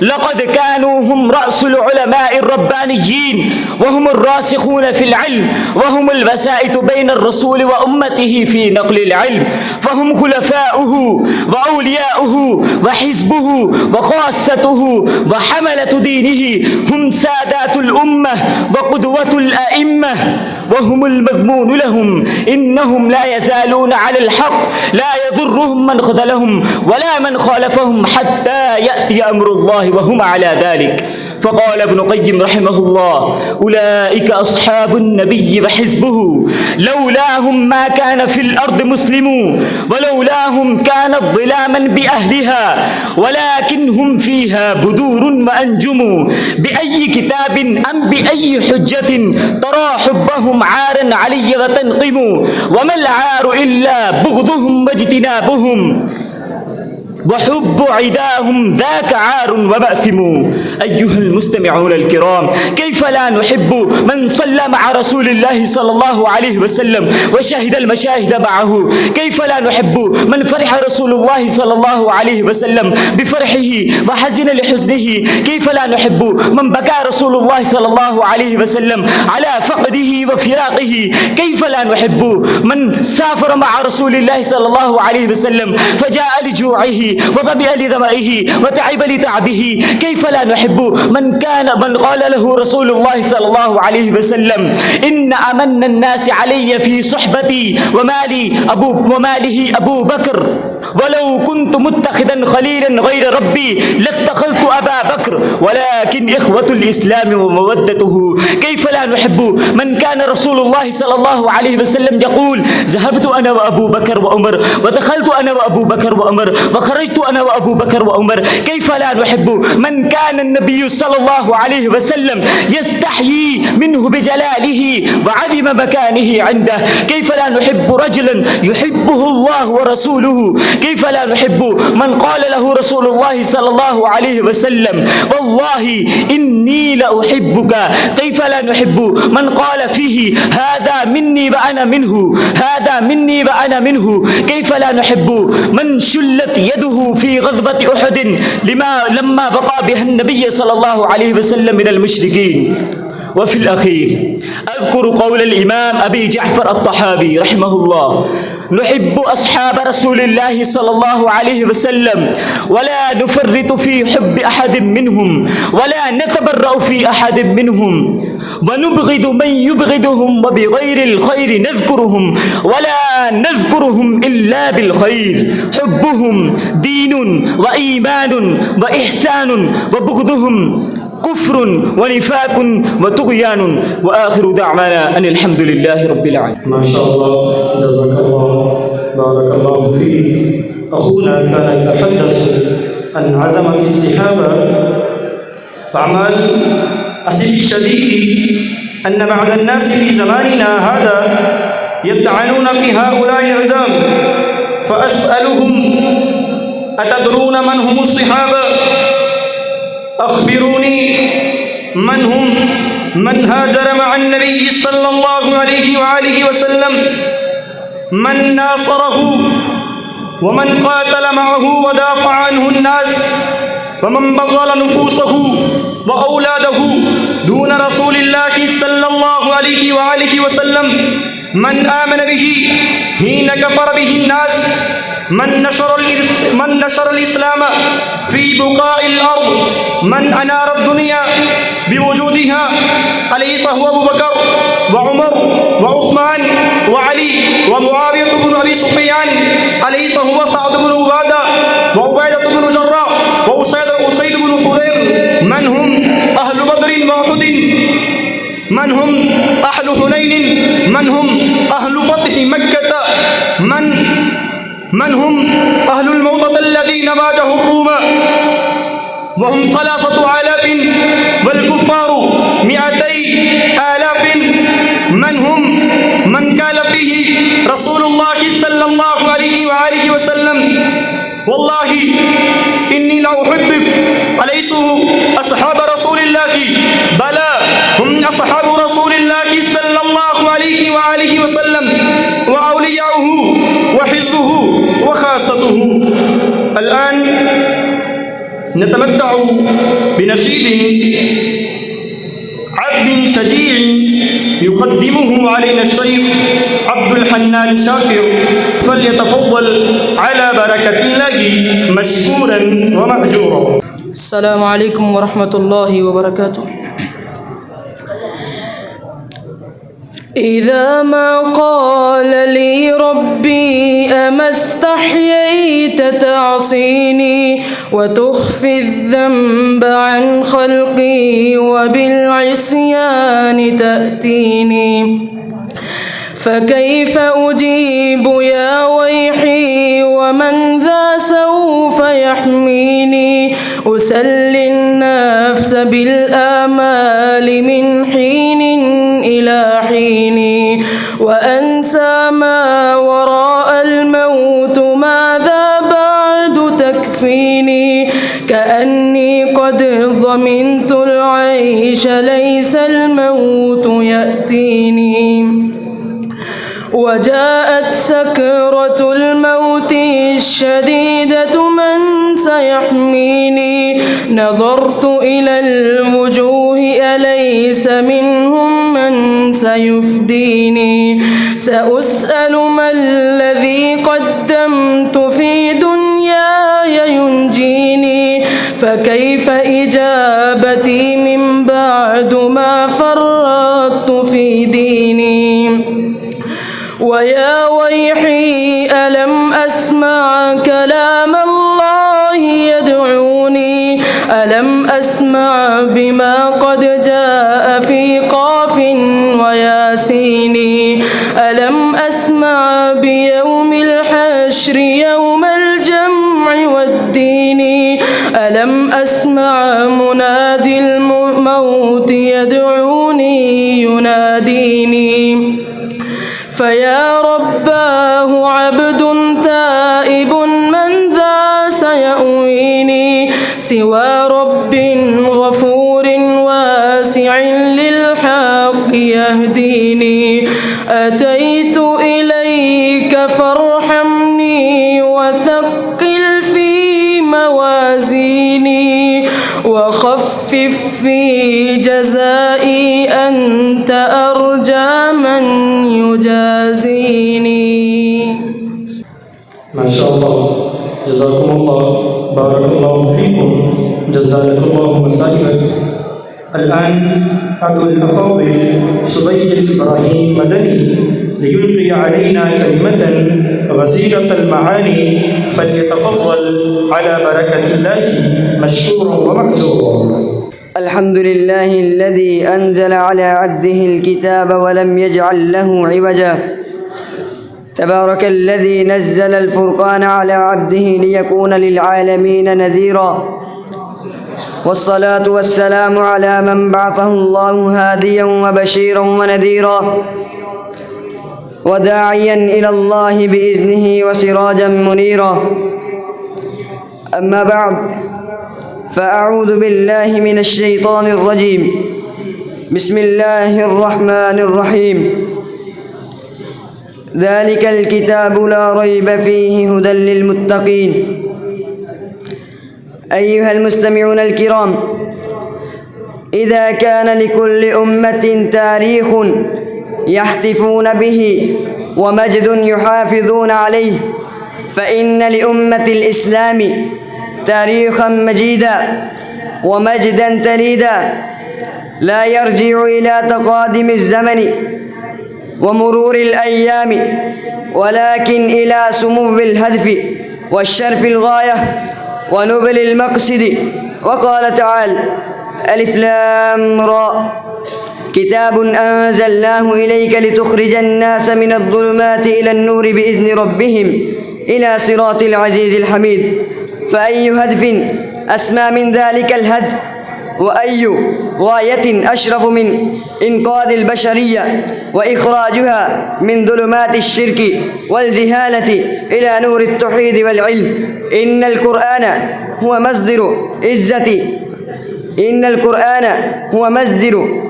لقد كانوا هم رأس العلماء الربانيين، وهم الراسخون في العلم، وهم الوسائط بين الرسول وأمته في نقل العلم. فهم خلفاؤه وأولياؤه وحزبه وخاصته وحملة دينه، هم سادات الأمة وقدوة الأئمة، وهم المضمون لهم. إنهم لا يزالون على الحق، لا يضرهم من خذلهم ولا من خالفهم حتى يأتي أمر الله وهم على ذلك. فقال ابن قيم رحمه الله: أولئك أصحاب النبي وحزبه، لولاهم ما كان في الأرض مسلم، ولولاهم كانت ظلاما بأهلها، ولكن هم فيها بدور وأنجم. بأي كتاب أم بأي حجة ترى حبهم عارا علي وتنقم، وما العار إلا بغضهم واجتنابهم، وحب عداهم ذاك عار ومأثم. أيها المستمعون الكرام، كيف لا نحب من صلى مع رسول الله صلى الله عليه وسلم وشهد المشاهد معه؟ كيف لا نحب من فرح رسول الله صلى الله عليه وسلم بفرحه وحزن لحزنه؟ كيف لا نحب من بكى رسول الله صلى الله عليه وسلم على فقده وفراقه؟ كيف لا نحب من سافر مع رسول الله صلى الله عليه وسلم فجاء لجوعه وظمئ لظمئه وتعب لتعبه؟ كيف لا نحب من قال له رسول الله صلى الله عليه وسلم: إن أمن الناس علي في صحبتي وماله أبو بكر، ولو كنت متخذا خليلا غير ربي لاتخذت أبا بكر، ولكن إخوة الإسلام ومودته. كيف لا نحب من كان رسول الله صلى الله عليه وسلم يقول: ذهبت أنا وأبو بكر وعمر، ودخلت أنا وأبو بكر وعمر، وخرجت أنا وأبو بكر وعمر. كيف لا نحب من كان النبي صلى الله عليه وسلم يستحيي منه بجلاله وعظم مكانه عنده؟ كيف لا نحب رجلا يحبه الله ورسوله؟ كيف لا نحب من قال له رسول الله صلى الله عليه وسلم: والله إني لأحبك؟ كيف لا نحب من قال فيه: هذا مني وأنا منه، هذا مني وأنا منه؟ كيف لا نحب من شلت يده في غضبة أحد لما بقى بها النبي صلى الله عليه وسلم من المشركين؟ وفي الأخير أذكر قول الإمام أبي جعفر الطحاوي رحمه الله: نحب أصحاب رسول الله صلى الله عليه وسلم ولا نفرط في حب أحد منهم، ولا نتبرأ في أحد منهم، ونبغض من يبغضهم، وبغير الخير نذكرهم ولا نذكرهم إلا بالخير. حبهم دين وإيمان وإحسان، وبغضهم كفر ونفاق وطغيان. وآخر دعوانا أن الحمد لله رب العالمين. ما شاء الله، جزاك الله، بارك الله فيك. أخونا كان يتحدث عن عظمة الصحابة، فأعمال الأسف الشديد أن بعض الناس في زماننا هذا يطعنون في هؤلاء العظام، فأسألهم: أتدرون من هم الصحابة؟ أخبروني من هم من هاجر مع النبي صلى الله عليه وآله وسلم، من ناصره، ومن قاتل معه ودافع عنه الناس، ومن بذل نفوسه وأولاده دون رسول الله صلى الله عليه وآله وسلم، من آمن به حين كفر به الناس، من نشر الإسلام في بقاع الأرض، من أنار الدنيا بوجودها. أليس هو أبو بكر وعمر وعثمان وعلي ومعاوية بن أبي سفيان؟ أليس هو سعد بن عبادة وعبيدة بن جراح وأسيد بن حضير؟ من هم أهل بدر وأحد؟ من هم أهل حنين؟ من هم أهل فتح مكة؟ من هم أهل الموطة الذين واجهوا الروم وهم 3000 والكفار 200,000؟ من هم من قال فيه رسول الله صلى الله عليه وآله وسلم: والله إني لأحبك؟ أليسوا أصحاب رسول الله؟ بلى، هم أصحاب رسول الله صلى الله عليه وآله وسلم وأولياؤه وحزبه وخاصته. الآن نتمتع بنشيد عذب شجيع يقدمه علينا الشيخ عبد الحنان شاكر، فليتفضل على بركة الله مشكورا ومأجورا. السلام عليكم ورحمة الله وبركاته. إذا ما قال لي ربي أما استحييت تعصيني وتخفي الذنب عن خلقي وبالعصيان تأتيني فكيف أجيب يا ويحي ومن ذا سوف يحميني أسلي النفس بالآمال من حين إلى حين وأنسى ما وراء الموت ماذا بعد تكفيني كأني قد ضمنت العيش ليس الموت يأتيني وجاءت سكرة الموت الشديدة من سيحميني نظرت إلى الوجوه أليس منهم من سيفديني سأسأل ما الذي قدمت في دنياي ينجيني فكيف إجابتي من بعد ما فرطت في ديني ويا ويحي ألم أسمع كلام الله يدعوني ألم أسمع بما قد جاء في قاف وياسين ألم أسمع بيوم الحشر يوم الجمع والدين ألم أسمع منادي الموت يدعوني يناديني فيا رباه عبد تائب من ذا سيأويني سوى رب غفور واسع للحق يهديني أتيت إليك فارحمني وثقل في موازيني وخفف في جزائي أنت أرجى من يجازيني. ما شاء الله، جزاكم الله، بارك الله فيكم، جزاك الله مساجد. الآن أدعو الأفاضل سبيل إبراهيم مدني ليلقي علينا كلمة غزيرة المعاني، فليتفضل على بركة الله مشكورا ومأجورا. الحمد لله الذي أنزل على عبده الكتاب ولم يجعل له عوجا. تبارك الذي نزل الفرقان على عبده ليكون للعالمين نذيرا. والصلاة والسلام على من بعثه الله هاديا وبشيرا ونذيرا وداعيا إلى الله بإذنه وسراجا منيرا. أما بعد، فأعوذ بالله من الشيطان الرجيم. بسم الله الرحمن الرحيم. ذلك الكتاب لا ريب فيه هدى للمتقين. أيها المستمعون الكرام، إذا كان لكل أمة تاريخ يحتفون به ومجد يحافظون عليه، فإن لأمة الإسلام تاريخا مجيدا ومجدا تليدا لا يرجع إلى تقادم الزمن ومرور الأيام، ولكن إلى سمو الهدف والشرف الغاية ونبل المقصد. وقال تعالى: ألف لام را، كتاب أنزلناه إليك لتخرج الناس من الظلمات إلى النور بإذن ربهم إلى صراط العزيز الحميد. فأي هدف أسمى من ذلك الهدف، وأي غاية أشرف من إنقاذ البشرية وإخراجها من ظلمات الشرك والجهالة إلى نور التوحيد والعلم. إن القرآن هو مصدر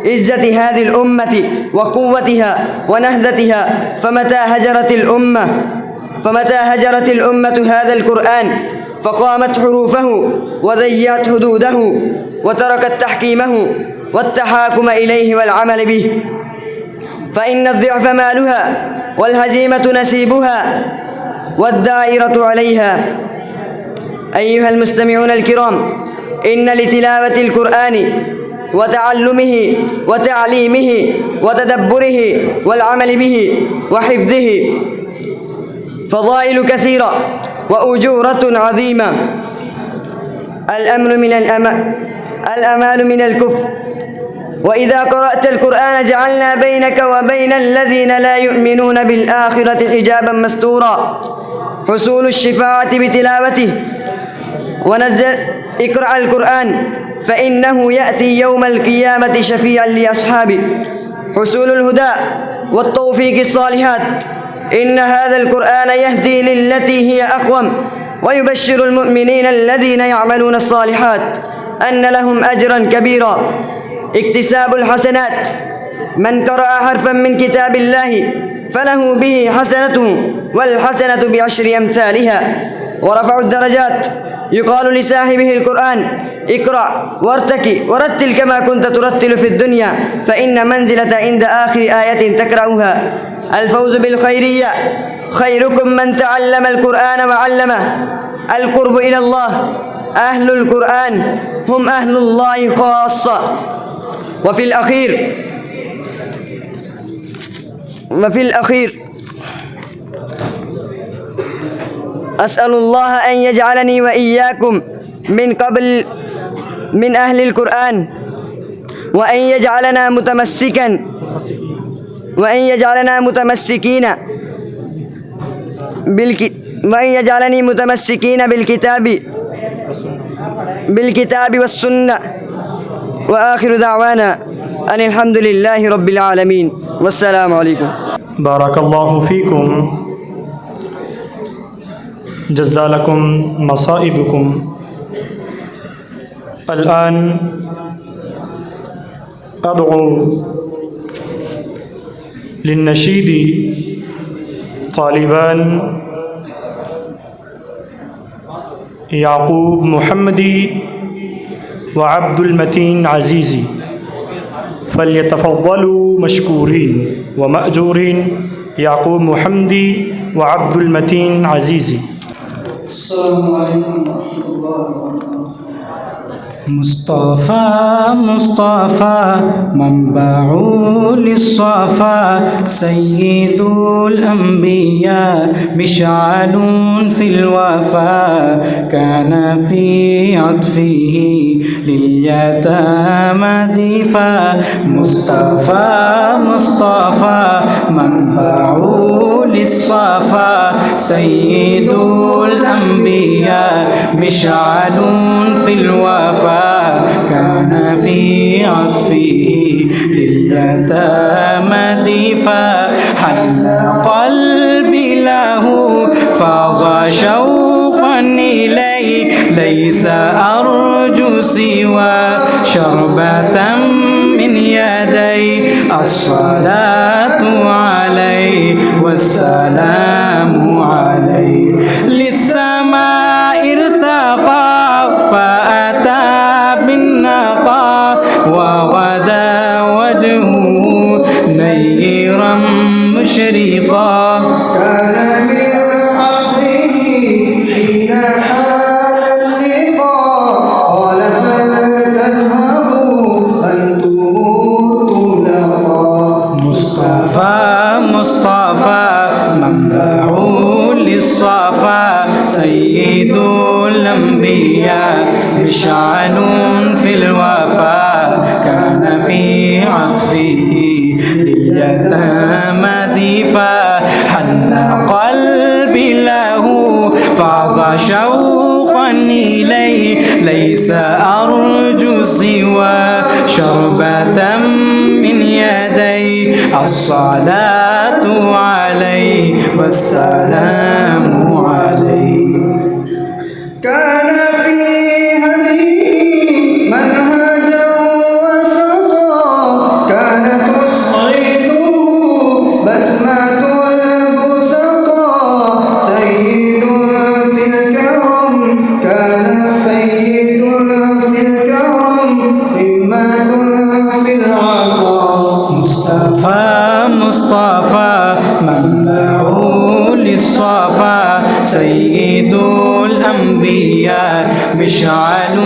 عزة هذه الأمة وقوتها ونهضتها. فمتى هجرت الأمة هذا القرآن فقامت حروفه وضيعت حدوده وتركت تحكيمه والتحاكم إليه والعمل به، فإن الضعف مالها والهزيمة نسيبها والدائرة عليها. أيها المستمعون الكرام، إن لتلاوة القرآن وتعلمه وتعليمه وتدبره والعمل به وحفظه فضائل كثيرة وأجورة عظيمة. الأمان من الكفر. وإذا قرأت القرآن جعلنا بينك وبين الذين لا يؤمنون بالآخرة حجابا مستورا. حصول الشفاعة بتلاوته. ونزل اقرأ القرآن فإنه يأتي يوم القيامة شفيعا لأصحابه. حصول الهدى والتوفيق الصالحات. إن هذا القرآن يهدي للتي هي أقوم ويبشر المؤمنين الذين يعملون الصالحات أن لهم أجرا كبيرا. اكتساب الحسنات. من قرأ حرفا من كتاب الله فله به حسنة والحسنة بعشر أمثالها. ورفع الدرجات. يقال لصاحبه القرآن اقرأ وارتقي ورتل كما كنت ترتل في الدنيا فإن منزلة عند آخر آية تقرأها. الفوز بالخيرية. خيركم من تعلم القرآن وعلمه. القرب إلى الله. أهل القرآن هم أهل الله خاصة. وفي الأخير أسأل الله أن يجعلني وإياكم من أهل القرآن وأن يجعلنا متمسكين بالكتاب والسنة. وآخر دعوانا أن الحمد لله رب العالمين والسلام عليكم. بارك الله فيكم. جزا لكم مصائبكم. الآن أدعو للنشيد طالبان يعقوب محمدي وعبد المتين عزيزي فليتفضلوا مشكورين ومأجورين. يعقوب محمدي وعبد المتين عزيزي. السلام عليكم ورحمة الله وبركاته. مصطفى منبع للصفا سيد الأنبياء مشعل في الوفا كان في عطفه لليتامى دفا. مصطفى منبع للصفا سيد الأنبياء مشعل في الوفا كان في عطفه لليتامى دفا. حن قلبي له فاض شوقا إليه ليس أرجو سوى شربة من يدي. الصلاة عليه والسلام عليه. للسماء ارتقى فأتى بالنقى وغدا وجهه نيرا مشرقا. كان من حفظه حين حال اللقاء قال فلا تذهبوا أنتم طلقا. مصطفى منبع للصفا سيد الأنبياء مشعل في الوفا كان في عطفه لليتامى دفا. حن قلبي له فاض شوقا إليه ليس أرجو سوى شربة من يدي. الصلاة عليه والسلام عليه. كان في هديه منهجا وسطا كانت تصعده بسمة البسطا. سيد في الكرم كان سيد في الكرم قمة في العطاء. مصطفى منبع للصفا سيد الأنبياء مشعل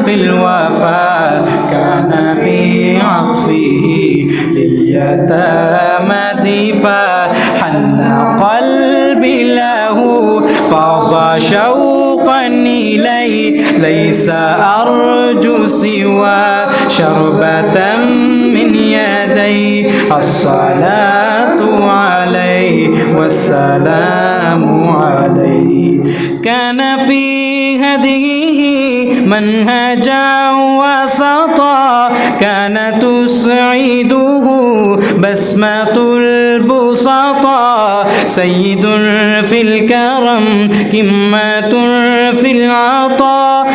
في الوفاء كان في عطفه لليتامى ضيفا حن قلبي له فاض شوقا إليه ليس أرجو سوى شربة من يدي الصلاة عليه والسلام عليه كان في هديه منهجا وسطا كان تسعده بسمة البسطاء سيد في الكرم كمة في العطاء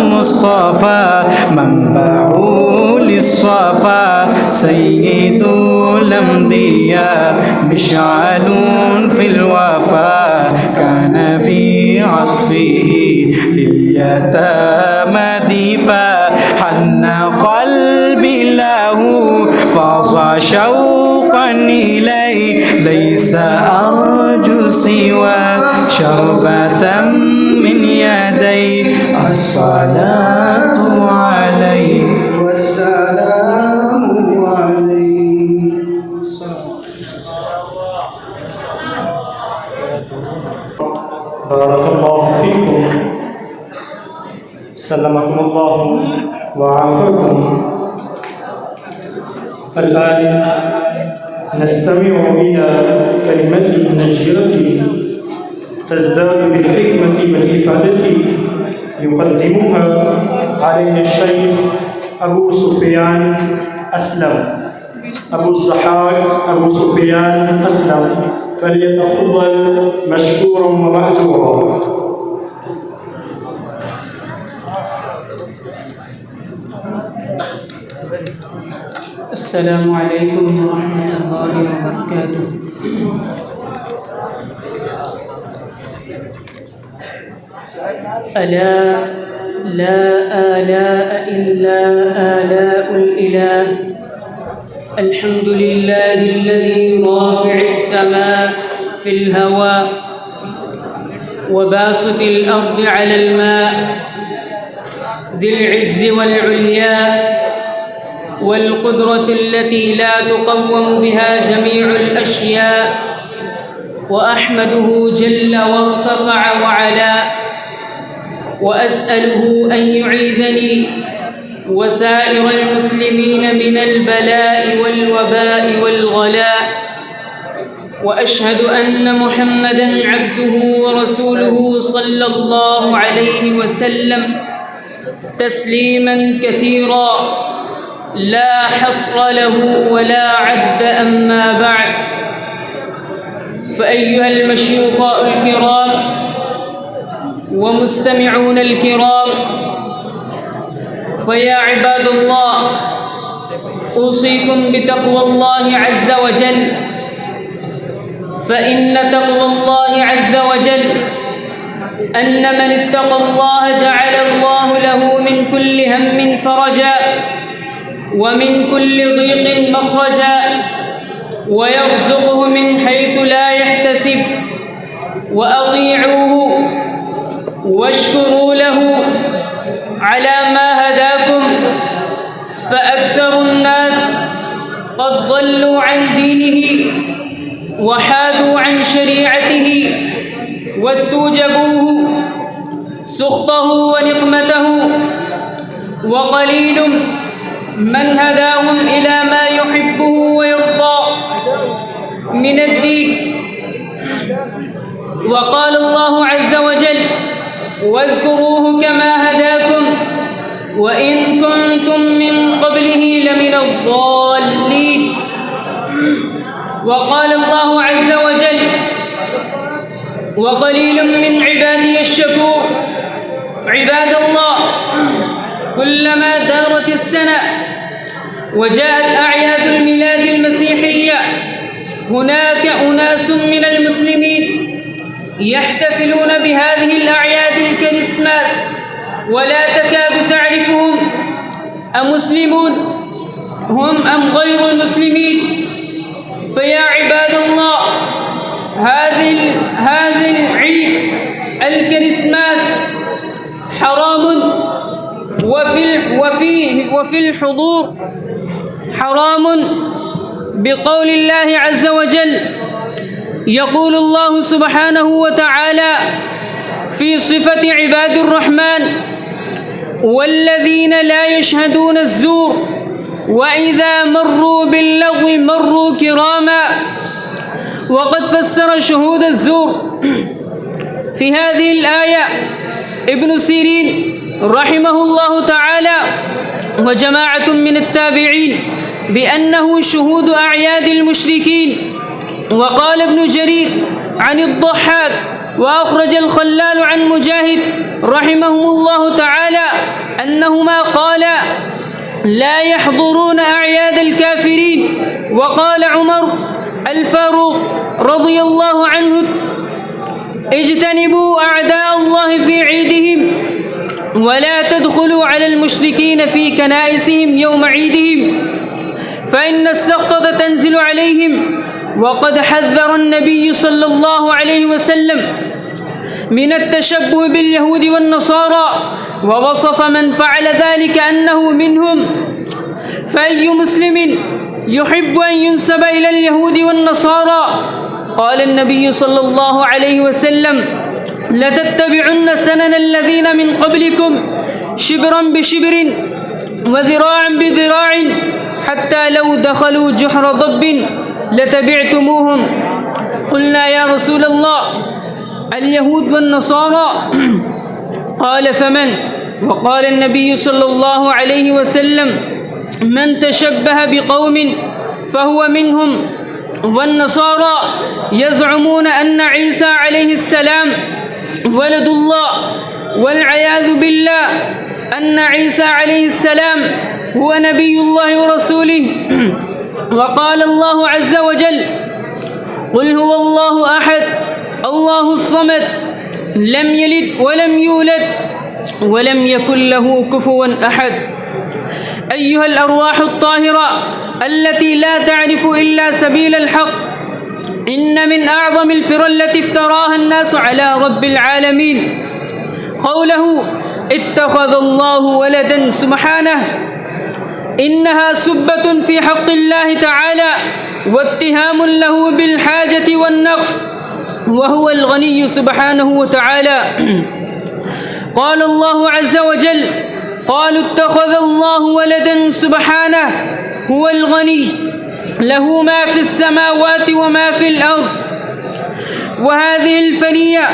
مصطفى منبع للصفا سيد الأنبياء مشعل في الوفاء كان في عطفه لليتامى ضيفا حن قلبي له فاض شوقا إليه ليس أرجو سوى شربة من يدي الصلاة عليه والسلام عليه. بارك الله فيكم سلمكم الله وعافاكم. الآن نستمع إلى كلمة منجرة تزداد بالحكمة والإفادة يقدمها علينا الشيخ أبو سفيان أسلم أبو الزحاك أبو سفيان أسلم فليتفضل مشكورا ومأجورا. السلام عليكم ورحمة الله وبركاته. ألا لا آلاء إلا آلاء الإله. الحمد لله الذي رافع السماء في الهواء وباسط الأرض على الماء ذي العز والعلياء والقدرة التي لا تقوم بها جميع الأشياء. وأحمده جل وارتفع وعلا وأسأله أن يعيذني وسائر المسلمين من البلاء والوباء والغلاء. وأشهد أن محمدًا عبده ورسوله صلى الله عليه وسلم تسليماً كثيراً لا حصر له ولا عد. أما بعد، فأيها المشيوخاء الكرام ومستمعون الكرام، فيا عباد الله، أوصيكم بتقوى الله عز وجل، فإن تقوى الله عز وجل أن من اتقى الله جعل الله له من كل هم فرجا ومن كل ضيق مخرجا ويرزقه من حيث لا يحتسب. وأطيعوه واشكروا له على ما هداكم، فأكثر الناس قد ضلوا عن دينه وحادوا عن شريعته واستوجبوه سخطه ونقمته، وقليل من هداهم إلى ما يحبه ويرضى من الدين. وقال الله عز وجل: واذكروه كما هداكم وإن كنتم من قبله لمن الضالين. وقال الله عز وجل: وقليل من عبادي الشكور. عباد الله، كلما دارت السنة وجاءت أعياد الميلاد المسيحية هناك أناس من المسلمين يحتفلون بهذه الأعياد الكريسماس ولا تكاد تعرفهم أمسلمون هم أم غير المسلمين. فيا عباد الله، هذه العيد وفي الحضور حرام بقول الله عز وجل. يقول الله سبحانه وتعالى في صفة عباد الرحمن: والذين لا يشهدون الزور وإذا مروا باللغو مروا كراما. وقد فسر شهود الزور في هذه الآية ابن سيرين رحمه الله تعالى وجماعة من التابعين بأنه شهود أعياد المشركين. وقال ابن جرير عن الضحاك وأخرج الخلال عن مجاهد رحمهم الله تعالى أنهما قالا: لا يحضرون أعياد الكافرين. وقال عمر الفاروق رضي الله عنه: اجتنبوا أعداء الله في عيدهم ولا تدخلوا على المشركين في كنائسهم يوم عيدهم فإن السخطة تنزل عليهم. وقد حذر النبي صلى الله عليه وسلم من التشبه باليهود والنصارى، ووصف من فعل ذلك أنه منهم. فأي مسلم يحب أن ينسب إلى اليهود والنصارى؟ قال النبي صلى الله عليه وسلم: لتتبعن سنن الذين من قبلكم شبرا بشبر وذراعا بذراع حتى لو دخلوا جحر ضب لتبعتموهم. قلنا: يا رسول الله، اليهود والنصارى؟ قال: فمن؟ وقال النبي صلى الله عليه وسلم: من تشبه بقوم فهو منهم. والنصارى يزعمون أن عيسى عليه السلام ولد الله، والعياذ بالله أن عيسى عليه السلام هو نبي الله ورسوله. وقال الله عز وجل: قل هو الله أحد الله الصمد لم يلد ولم يولد ولم يكن له كفوا أحد. أيها الأرواح الطاهرة التي لا تعرف إلا سبيل الحق، إن من أعظم الفرى التي افتراها الناس على رب العالمين قوله: اتخذ الله ولدا سبحانه. إنها سبة في حق الله تعالى واتهام له بالحاجة والنقص، وهو الغني سبحانه وتعالى. قال الله عز وجل: قالوا اتخذ الله ولدا سبحانه هو الغني له ما في السماوات وما في الأرض. وهذه الفنية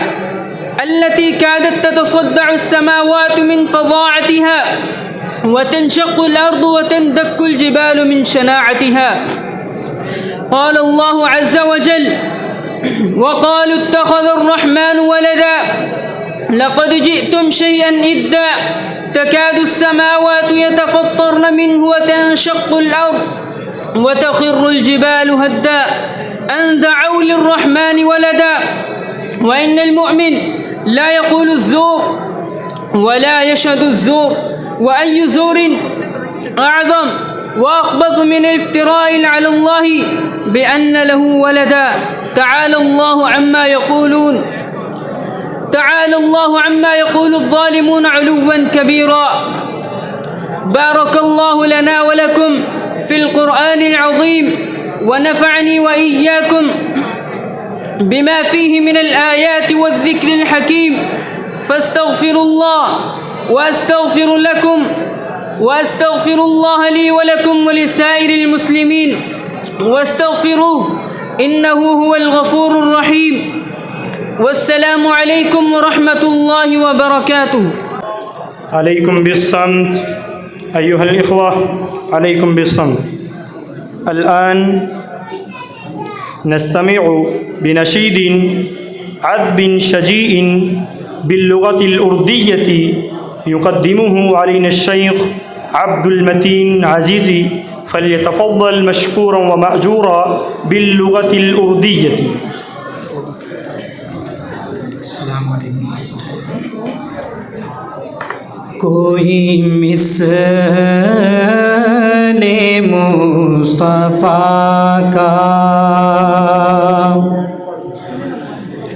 التي كادت تتصدع السماوات من فظاعتها وتنشق الأرض وتندك الجبال من شناعتها. قال الله عز وجل: وقالوا اتخذ الرحمن ولدا لقد جئتم شيئا إدا تكاد السماوات يتفطرن منه وتنشق الأرض وتخر الجبال هدا أن دعوا للرحمن ولدا. وإن المؤمن لا يقول الزور ولا يشهد الزور، وأي زور أعظم وأخبث من الافتراء على الله بأن له ولدا. تعالى الله عما يقولون، تعالى الله عما يقول الظالمون علوا كبيرا. بارك الله لنا ولكم في القرآن العظيم، ونفعني وإياكم بما فيه من الآيات والذكر الحكيم. فاستغفروا الله وأستغفر لكم، وأستغفر الله لي ولكم ولسائر المسلمين، واستغفروه إنه هو الغفور الرحيم. والسلام عليكم ورحمة الله وبركاته. عليكم بالصمت أيها الإخوة، عليكم بالصمت. الآن نستمع بنشيد عذب شجيء باللغة الأردية يقدمه علينا الشيخ عبد المتين عزيزي، فليتفضل مشكورا ومأجورا باللغة الأردية. السلام عليكم. कोई मिसने मुस्तफ़ा का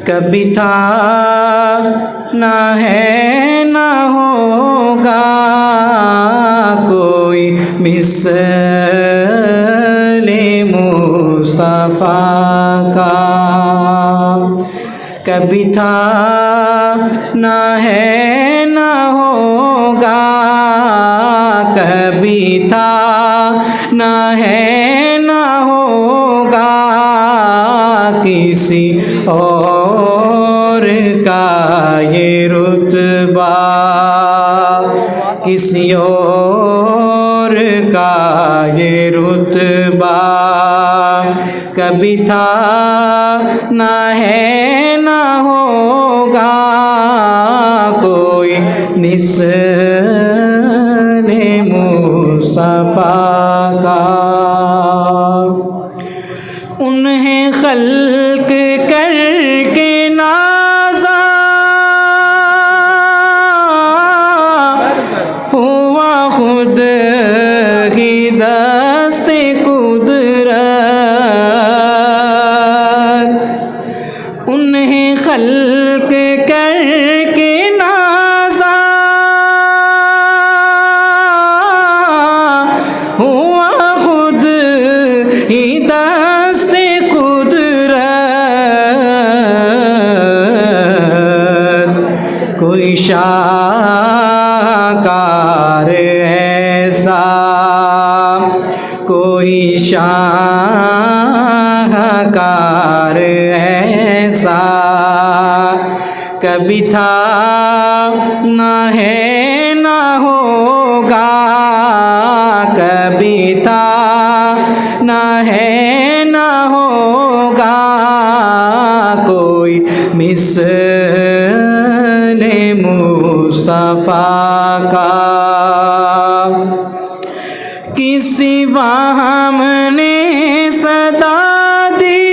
कभी था ना है ना होगा, کوئی مثل مصطفیٰ کا کبھی تھا نہ ہے نہ ہوگا، کبھی تھا نہ ہے نہ ہوگا، کسی اور کا یہ رتبہ، کسی اور کا یہ رتبہ، کبھی تھا نہ ہے نہ ہوگا، کوئی مثل مصطفیٰ کا۔ انہیں خلق کر کے نازا ہوا خود ہی دست قدرت، انہیں خلق کر کے نازا ہوا خود ہی دست قدرت، کوئی شاہکار ایسا، کوئی شاہکار ایسا، کبھی تھا نہ ہے نہ ہوگا، کبھی تھا نہ ہے نہ ہوگا، کوئی مثل مصطفیٰ کا۔ کسی وہم نے صدا دی،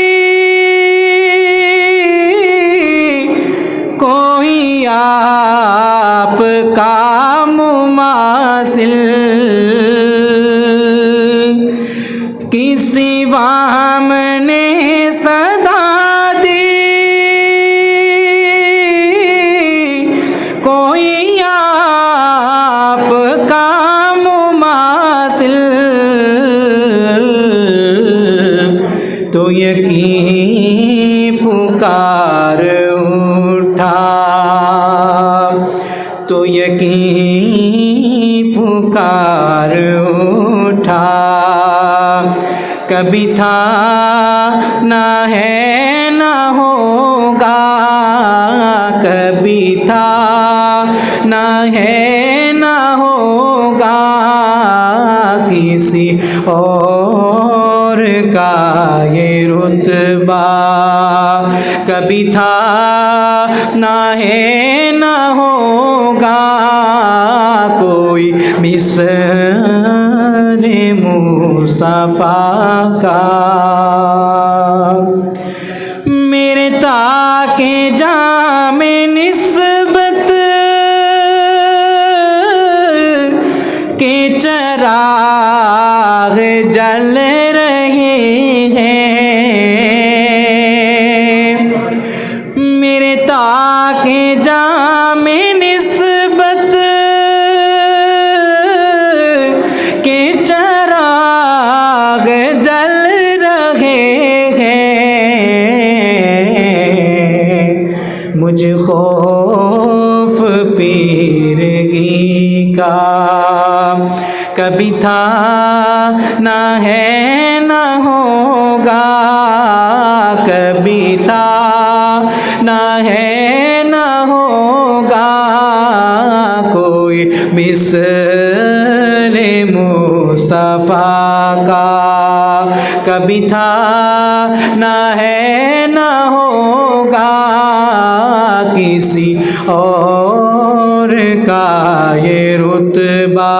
کوئی آپ کا مماثل، کسی وہم نے صدا دی، کوئی آپ کا مماثل، تو یقین پکار اٹھا، تو یقین پکار اٹھا، کبھی تھا نہ ہے نہ ہوگا، کبھی تھا نہ ہے نہ ہوگا، کسی اور کا یہ رتبہ، کبھی تھا نہ ہے نہ ہوگا، کوئی مثل مصطفیٰ کا۔ میرے تاکہ جام نسبت کے چراغ جل رہے ہیں، میرے تاکہ جام نسبت کے چراغ جل رہے ہیں، مجھے خوف پیرگی کا کبھی تھا نہ ہے نہ ہوگا، کبھی تھا نہ ہے نہ ہوگا، کوئی مثل مصطفیٰ کا، کبھی تھا نہ ہے نہ ہوگا، کسی اور کا یہ رتبہ،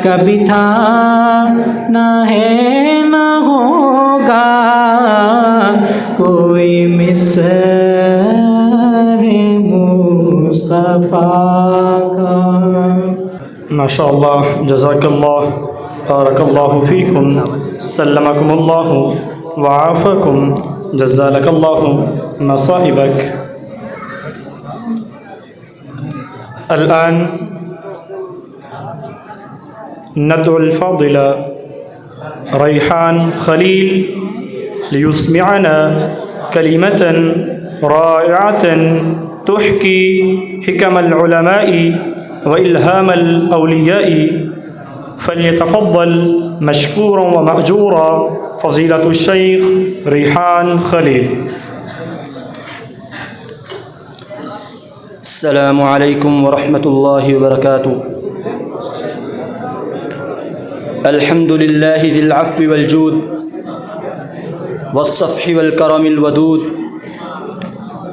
کبھی تھا نہ ہے نہ ہوگا، کوئی مثل مصطفیٰ کا۔ ماشاء اللہ، جزاک اللہ، بارک اللہ فیکم، سلمکم اللہ وعافکم، جزالک اللہ مصائبک۔ الآن ندعو الفاضل ريحان خليل ليسمعنا كلمة رائعة تحكي حكم العلماء وإلهام الأولياء، فليتفضل مشكورا ومأجورا فضيلة الشيخ ريحان خليل. السلام عليكم ورحمة الله وبركاته. الحمد لله ذي العفو والجود والصفح والكرم الودود،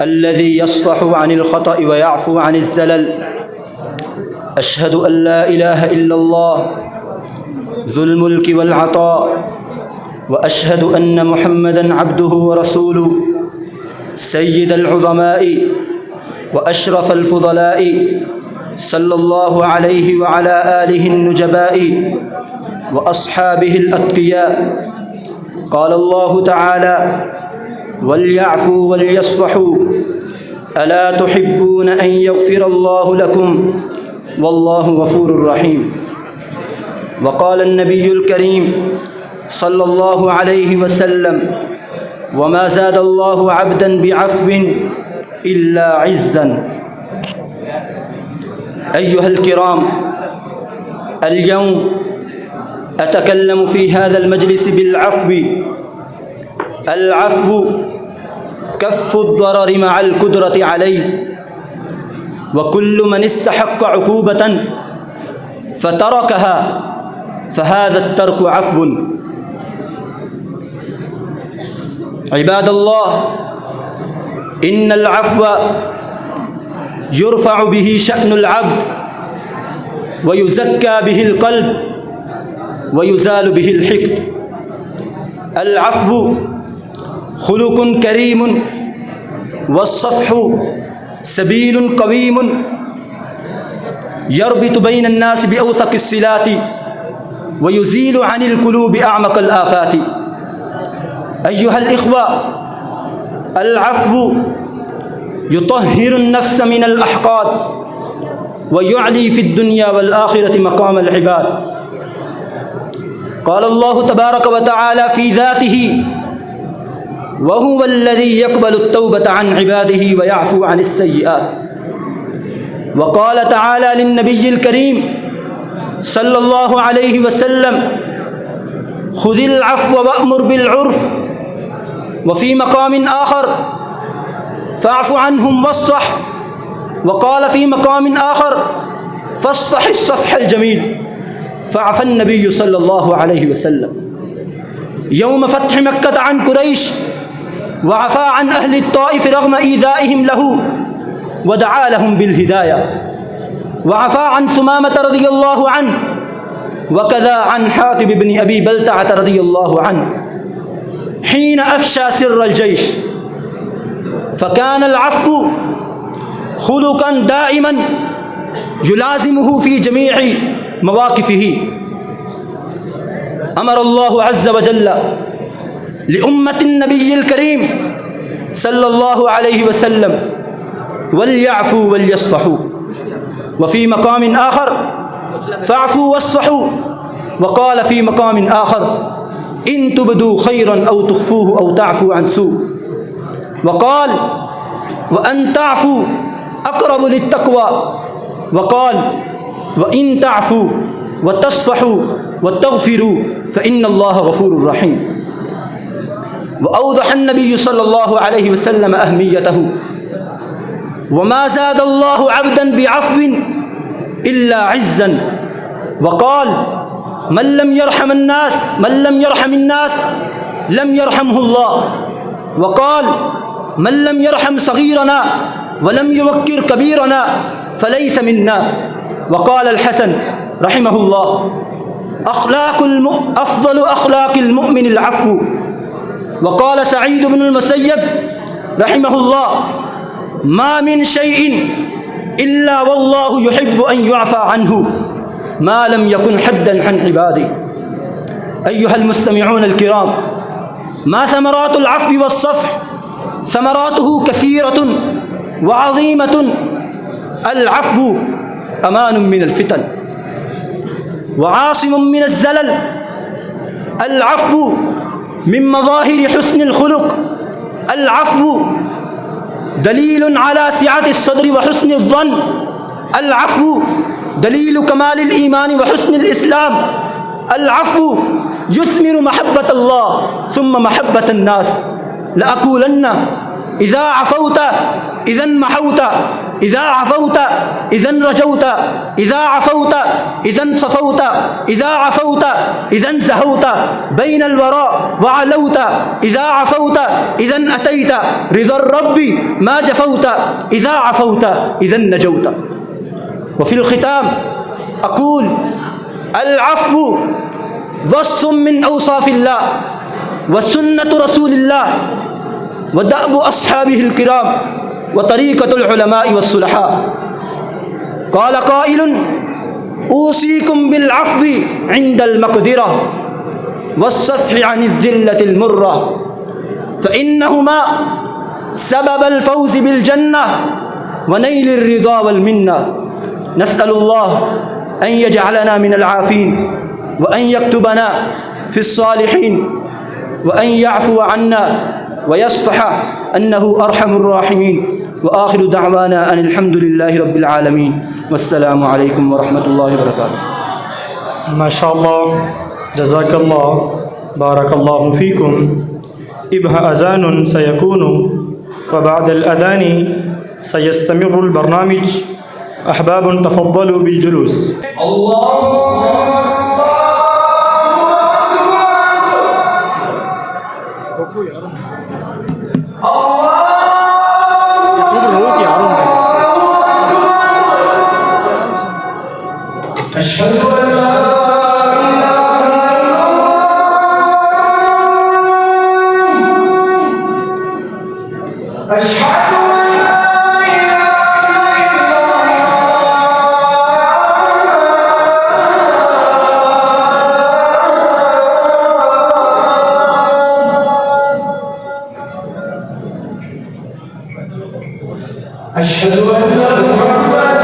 الذي يصفح عن الخطأ ويعفو عن الزلل. أشهد أن لا إله إلا الله ذو الملك والعطاء، وأشهد أن محمدًا عبده ورسوله سيد العظماء وأشرف الفضلاء، صلى الله عليه وعلى آله النجباء وأصحابه الأتقياء. قال الله تعالى: وليعفوا وليصفحوا ألا تحبون أن يغفر الله لكم والله غفور رحيم. وقال النبي الكريم صلى الله عليه وسلم: وما زاد الله عبدا بعفو إلا عزا. أيها الكرام، اليوم أتكلم في هذا المجلس بالعفو. العفو كف الضرر مع القدرة عليه، وكل من استحق عقوبة فتركها فهذا الترك عفو. عباد الله، إن العفو يرفع به شأن العبد، ويزكى به القلب، ويزال به الحقد. العفو خلق كريم، والصفح سبيل قويم يربط بين الناس بأوثق الصلات، ويزيل عن القلوب أعمق الآفات. أيها الإخوة، العفو يطهر النفس من الأحقاد، ويعلي في الدنيا والآخرة مقام العباد. قال الله تبارك وتعالى في ذاته: وهو الذي يقبل التوبة عن عباده ويعفو عن السيئات. وقال تعالى للنبي الكريم صلى الله عليه وسلم: خذ العفو وأمر بالعرف. وفي مقام آخر: فاعف عنهم واصفح. وقال في مقام آخر: فاصفح الصفح الجميل. فعفى النبي صلى الله عليه وسلم يوم فتح مكة عن قريش، وعفى عن أهل الطائف رغم إيذائهم له، ودعا لهم بالهداية. وعفى عن ثمامة رضي الله عنه، وكذا عن حاتب بن أبي بلتعة رضي الله عنه حين أفشى سر الجيش. فكان العفو خلقا دائما يلازمه في جميع مواقفه. أمر الله عز وجل لأمة النبي الكريم صلى الله عليه وسلم: وليعفوا وليصفحوا. وفي مقام آخر: فاعفوا واصفحوا. وقال في مقام آخر: إن تبدوا خيرا أو تخفوه أو تعفوا عن سوء. وقال: وأن تعفوا أقرب للتقوى. وقال: وإن تعفوا وتصفحوا وتغفروا فإن الله غفور رحيم. وأوضح النبي صلى الله عليه وسلم أهميته: وما زاد الله عبدا بعفو إلا عزا. وقال: من لم يرحم الناس لم يرحمه الله. وقال: من لم يرحم صغيرنا ولم يوقر كبيرنا فليس منا. وقال الحسن رحمه الله: أفضل أخلاق المؤمن العفو. وقال سعيد بن المسيب رحمه الله: ما من شيء إلا والله يحب أن يعفى عنه ما لم يكن حدا عن عباده. أيها المستمعون الكرام، ما ثمرات العفو والصفح؟ ثمراته كثيرة وعظيمة. العفو أمان من الفتن، وعاصم من الزلل. العفو من مظاهر حسن الخلق. العفو دليل على سعة الصدر وحسن الظن. العفو دليل كمال الإيمان وحسن الإسلام. العفو يثمر محبة الله ثم محبة الناس. لأقولن إذا عفوت إذا محوت، إذا عفوت إذا رجوت، إذا عفوت إذا صفوت، إذا عفوت إذا زهوت بين الوراء وعلوت، إذا عفوت إذا أتيت رضا الرب ما جفوت، إذا عفوت إذا نجوت. وفي الختام أقول العفو وصف من أوصاف الله وسنة رسول الله ودأب أصحابه الكرام وطريقة العلماء والصلحاء. قال قائل أوصيكم بالعفو عند المقدرة والصفح عن الذلة المرة، فإنهما سبب الفوز بالجنة ونيل الرضا والمنة. نسأل الله أن يجعلنا من العافين وأن يكتبنا في الصالحين وأن يعفو عنا ويصفح أنه أرحم الراحمين. وآخر دعوانا أن الحمد لله رب العالمين والسلام عليكم ورحمة الله وبركاته. ما شاء الله، جزاك الله، بارك الله فيكم. إبها أذان سيكون وبعد الأذان سيستمر البرنامج. أحباب تفضلوا بالجلوس. أشهد أن لا أشهد أن محمدا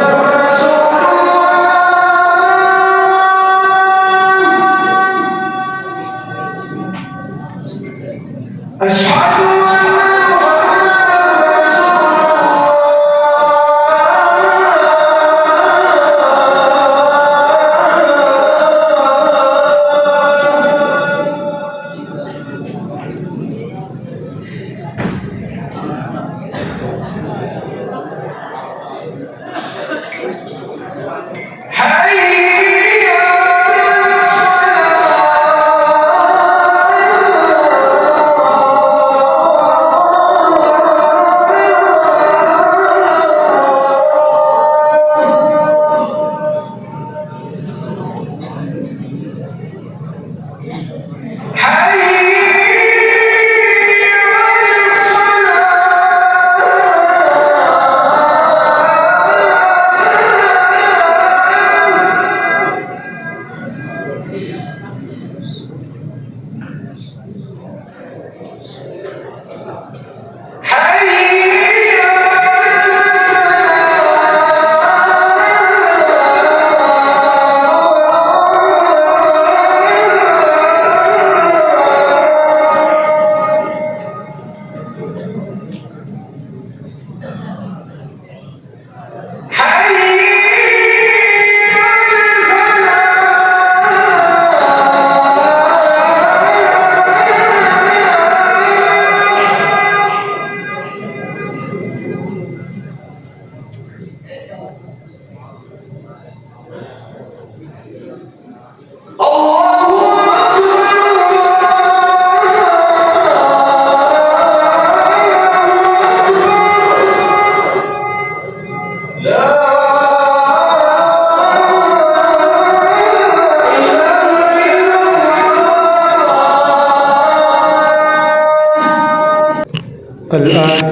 الآن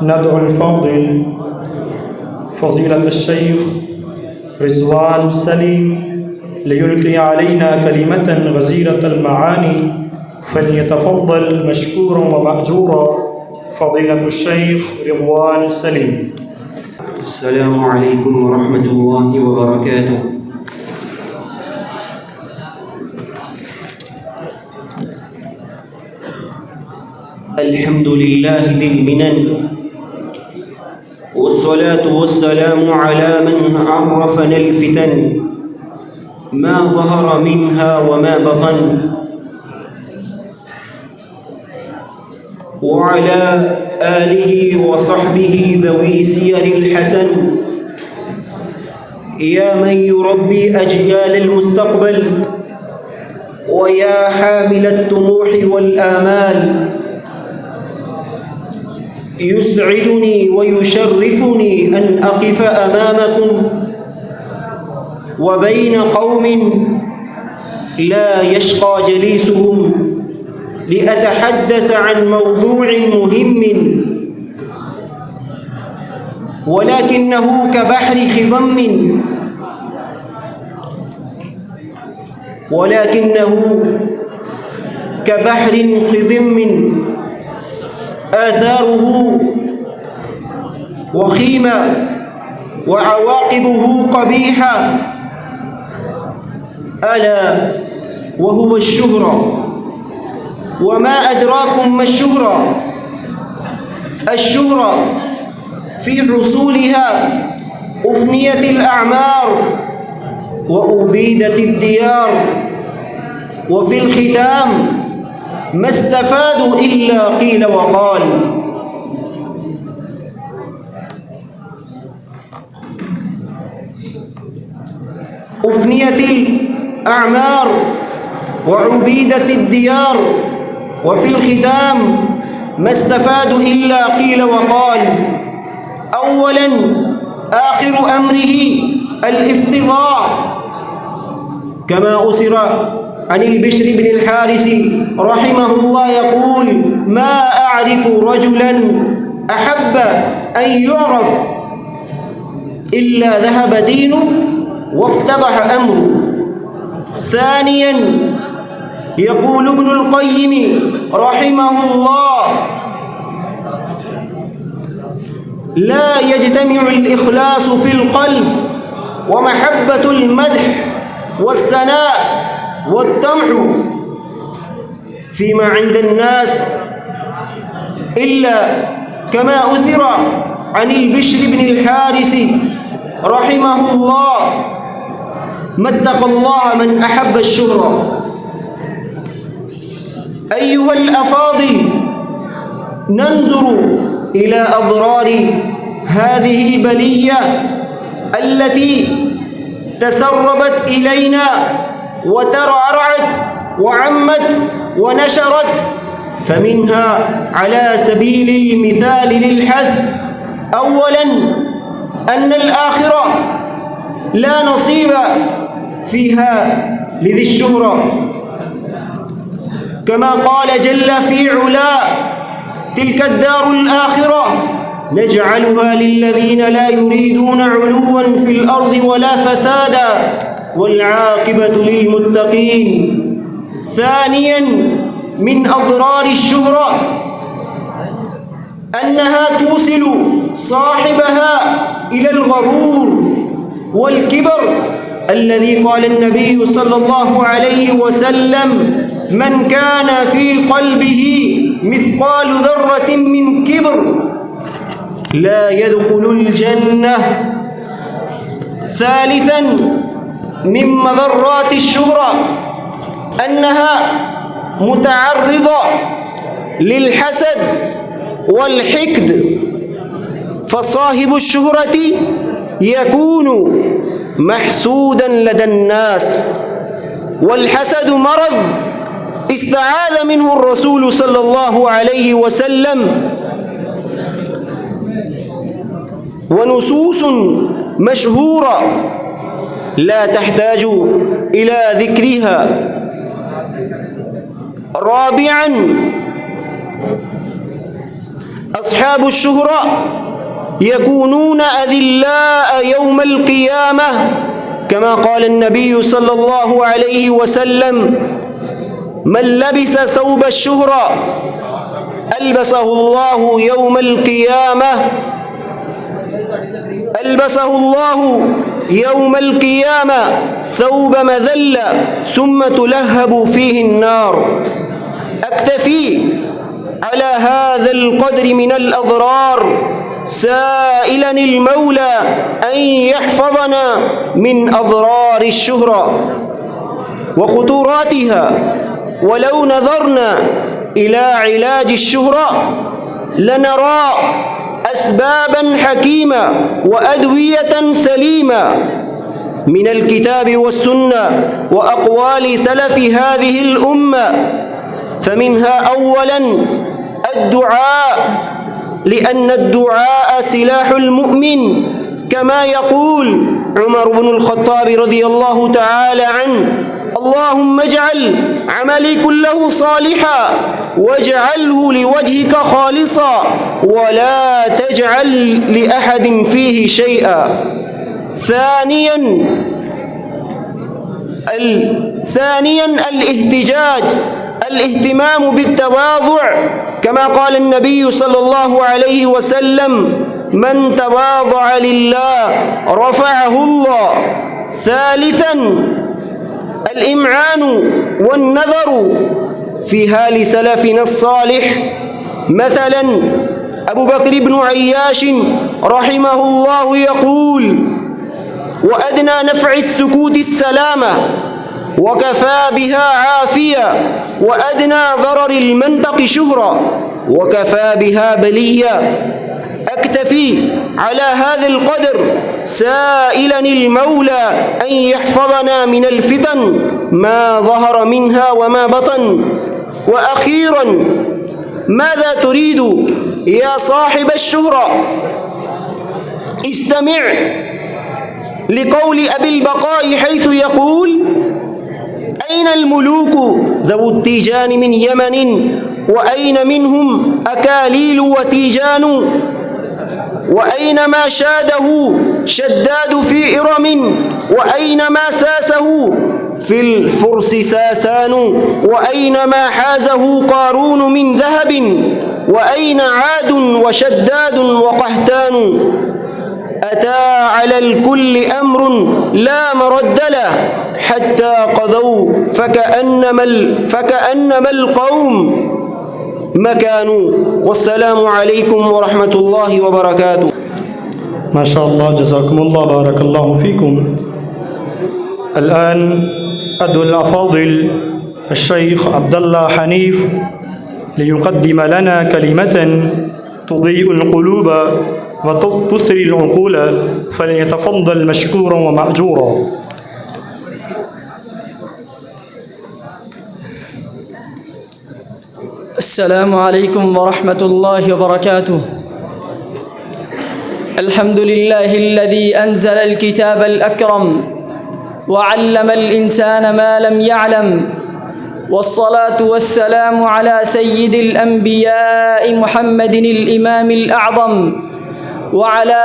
ندعو الفاضل فضيلة الشيخ رضوان سليم ليلقي علينا كلمة غزيرة المعاني، فليتفضل مشكورا ومأجورا فضيلة الشيخ رضوان سليم. السلام عليكم ورحمة الله وبركاته. الحمد لله ذي المنن، والصلاة والسلام على من عرفنا الفتن ما ظهر منها وما بطن، وعلى آله وصحبه ذوي سير الحسن، يا من يربي أجيال المستقبل، ويا حامل الطموح والآمال. يسعدني ويشرفني أن أقف أمامكم وبين قوم لا يشقى جليسهم لأتحدث عن موضوع مهم، ولكنه كبحر خضم آثاره وخيمة وعواقبه قبيحة، ألا وهو الشهرة. وما أدراكم ما الشهرة؟ الشهرة في حصولها أفنيت الأعمار وأبيدت الديار، وفي الختام ما استفادوا إلا قيل وقال. أفنيت الأعمار وعبيدت الديار، وفي الختام ما استفادوا إلا قيل وقال. أولا آخر أمره الافتضاع، كما أسر عن البشر بن الحارث رحمه الله يقول: ما أعرف رجلا أحب أن يعرف إلا ذهب دينه وافتضح أمره. ثانيا يقول ابن القيم رحمه الله: لا يجتمع الإخلاص في القلب ومحبة المدح والثناء والطمع فيما عند الناس إلا كما أثر عن البشر بن الحارث رحمه الله: ما اتقى الله من أحب الشهرة. أيها الأفاضل، ننظر إلى أضرار هذه البلية التي تسربت إلينا وترعرعت وعمت ونشرت. فمنها على سبيل المثال للحث: أولا أن الآخرة لا نصيب فيها لذي الشهرة، كما قال جل في علا: تلك الدار الآخرة نجعلها للذين لا يريدون علوا في الأرض ولا فسادا والعاقبة للمتقين. ثانيا من أضرار الشهرة أنها توصل صاحبها إلى الغرور والكبر، الذي قال النبي صلى الله عليه وسلم: من كان في قلبه مثقال ذرة من كبر لا يدخل الجنة. ثالثا من مضرات الشهرة أنها متعرضة للحسد والحقد، فصاحب الشهرة يكون محسودا لدى الناس، والحسد مرض استعاذ منه الرسول صلى الله عليه وسلم، ونصوص مشهورة لا تحتاج إلى ذكرها. رابعا أصحاب الشهرة يكونون أذلاء يوم القيامة، كما قال النبي صلى الله عليه وسلم: من لبس ثوب الشهرة ألبسه الله يوم القيامة ثوب مذلة ثم تلهب فيه النار. أكتفي على هذا القدر من الأضرار، سائلا المولى أن يحفظنا من أضرار الشهرة وخطوراتها. ولو نظرنا إلى علاج الشهرة لنرى أسبابا حكيمة وأدوية سليمة من الكتاب والسنة وأقوال سلف هذه الأمة. فمنها أولا الدعاء، لأن الدعاء سلاح المؤمن، كما يقول عمر بن الخطاب رضي الله تعالى عنه: اللهم اجعل عملي كله صالحا واجعله لوجهك خالصا ولا تجعل لأحد فيه شيئا. ثانيا الاهتمام بالتواضع، كما قال النبي صلى الله عليه وسلم: من تواضع لله رفعه الله. ثالثا الإمعان والنظر في حال سلفنا الصالح، مثلا أبو بكر بن عياش رحمه الله يقول: وأدنى نفع السكوت السلامة وكفى بها عافية، وأدنى ضرر المنطق شهرة وكفى بها بلية. أكتفي على هذا القدر سائلا المولى أن يحفظنا من الفتن ما ظهر منها وما بطن. وأخيرا، ماذا تريد يا صاحب الشهرة؟ استمع لقول أبي البقاء حيث يقول: أين الملوك ذو التيجان من يمن، وأين منهم أكاليل وتيجان، وأين ما شاده شداد في إرم، وأين ما ساسه في الفرس ساسان، وأين ما حازه قارون من ذهب، وأين عاد وشداد وقهتان. أتى على الكل أمر لا مرد له حتى قضوا فكأنما القوم مكانوا. والسلام عليكم ورحمة الله وبركاته. ما شاء الله، جزاكم الله، بارك الله فيكم. الآن أدعو الأفاضل الشيخ عبد الله حنيف ليقدم لنا كلمة تضيء القلوب وتثري العقول، فليتفضل مشكورا ومأجورا. السلام عليكم ورحمة الله وبركاته. الحمد لله الذي أنزل الكتاب الأكرم وعلم الإنسان ما لم يعلم، والصلاة والسلام على سيد الأنبياء محمد الإمام الأعظم وعلى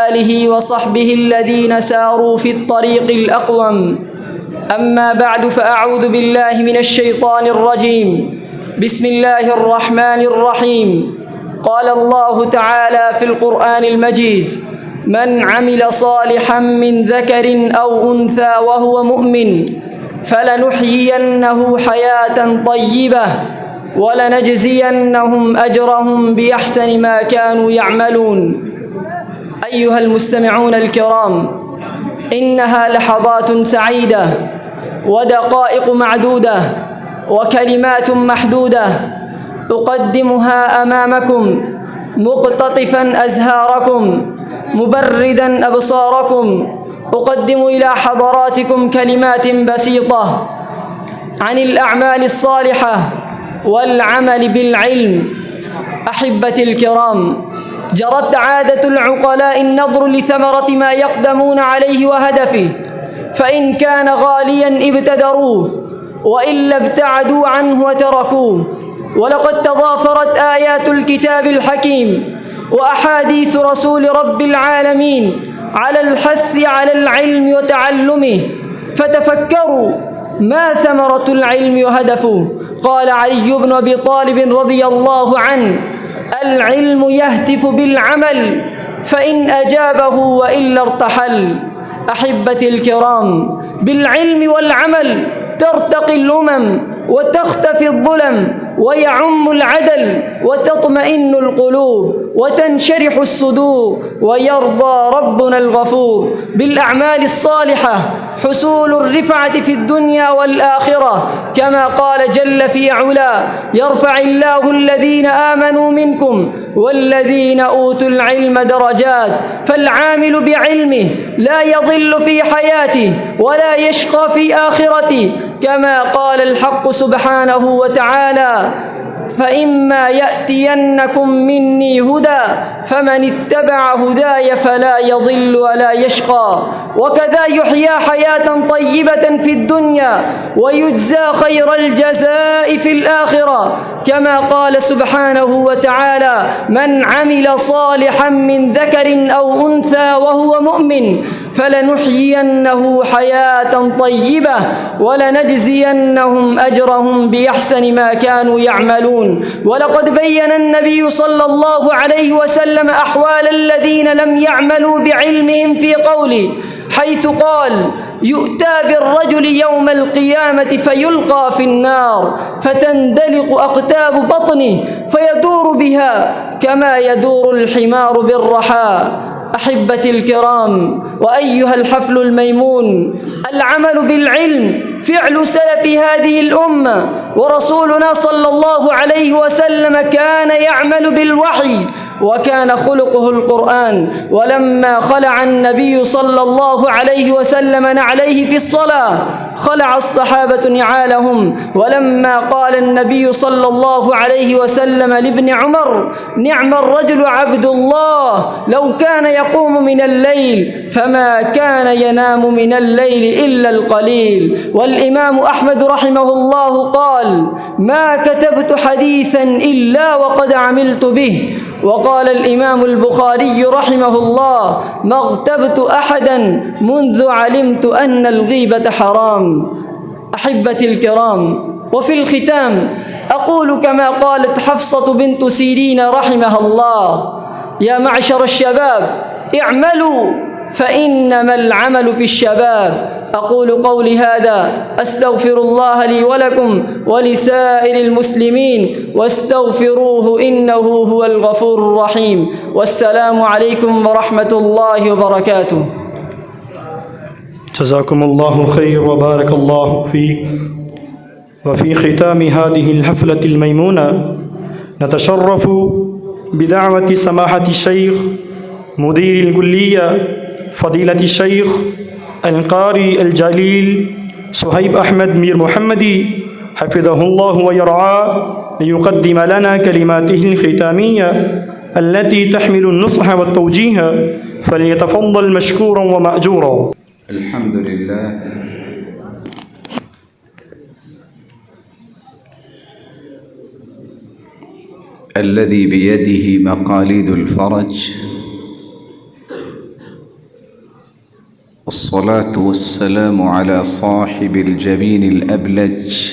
آله وصحبه الذين ساروا في الطريق الأقوم. أما بعد، فأعوذ بالله من الشيطان الرجيم. بسم الله الرحمن الرحيم. قال الله تعالى في القرآن المجيد: من عمل صالحا من ذكر أو أنثى وهو مؤمن فلنحيينه حياة طيبة ولنجزينهم أجرهم بأحسن ما كانوا يعملون. أيها المستمعون الكرام، إنها لحظات سعيدة ودقائق معدودة وكلمات محدودة أقدمها أمامكم مقتطفا أزهاركم مبردا أبصاركم. أقدم إلى حضراتكم كلمات بسيطة عن الأعمال الصالحة والعمل بالعلم. أحبتي الكرام، جرت عادة العقلاء النظر لثمرة ما يقدمون عليه وهدفه، فإن كان غاليا ابتدروه وإلا ابتعدوا عنه وتركوه. ولقد تضافرت آيات الكتاب الحكيم وأحاديث رسول رب العالمين على الحث على العلم وتعلمه، فتفكروا ما ثمرة العلم وهدفه. قال علي بن أبي طالب رضي الله عنه: العلم يهتف بالعمل فإن أجابه وإلا ارتحل. أحبتي الكرام، بالعلم والعمل ترتقي الأمم وتختفي الظلم ويعم العدل وتطمئن القلوب وتنشرح الصدور ويرضى ربنا الغفور بالأعمال الصالحة حصول الرفعة في الدنيا والآخرة، كما قال جل في علا: يرفع الله الذين آمنوا منكم والذين أوتوا العلم درجات. فالعامل بعلمه لا يضل في حياته ولا يشقى في آخرته، كما قال الحق سبحانه وتعالى: فإما يأتينكم مني هدى فمن اتبع هداي فلا يضل ولا يشقى. وكذا يحيا حياة طيبة في الدنيا ويجزى خير الجزاء في الآخرة، كما قال سبحانه وتعالى: من عمل صالحا من ذكر أو أنثى وهو مؤمن فلنحيينه حياة طيبة ولنجزينهم أجرهم بأحسن ما كانوا يعملون. ولقد بين النبي صلى الله عليه وسلم أحوال الذين لم يعملوا بعلمهم في قوله، حيث قال: يؤتى بالرجل يوم القيامة فيلقى في النار فتندلق أقتاب بطنه فيدور بها كما يدور الحمار بالرحى. أحبتي الكرام، وأيها الحفل الميمون، العمل بالعلم فعل سلف هذه الأمة، ورسولنا صلى الله عليه وسلم كان يعمل بالوحي وكان خلقه القرآن. ولما خلع النبي صلى الله عليه وسلم نعليه في الصلاة خلع الصحابة نعالهم. ولما قال النبي صلى الله عليه وسلم لابن عمر: نعم الرجل عبد الله لو كان يقوم من الليل فما كان ينام من الليل إلا القليل. والإمام أحمد رحمه الله قال: ما كتبت حديثا إلا وقد عملت به. وقال الإمام البخاري رحمه الله: ما اغتبت أحدا منذ علمت أن الغيبة حرام. أحبتي الكرام، وفي الختام أقول كما قالت حفصة بنت سيرين رحمها الله: يا معشر الشباب اعملوا فإنما العمل في الشباب. أقول قولي هذا، أستغفر الله لي ولكم ولسائر المسلمين واستغفروه إنه هو الغفور الرحيم. والسلام عليكم ورحمة الله وبركاته. جزاكم الله خير وبارك الله فيك. وفي ختام هذه الحفلة الميمونة نتشرف بدعوة سماحة الشيخ مدير الكلية فضيلة الشيخ القاري الجليل صهيب أحمد مير محمدي حفظه الله ويرعاه ليقدم لنا كلماته الختامية التي تحمل النصح والتوجيه، فليتفضل مشكورا ومأجورا. الحمد لله الذي بيده مقاليد الفرج، والصلاة والسلام على صاحب الجبين الأبلج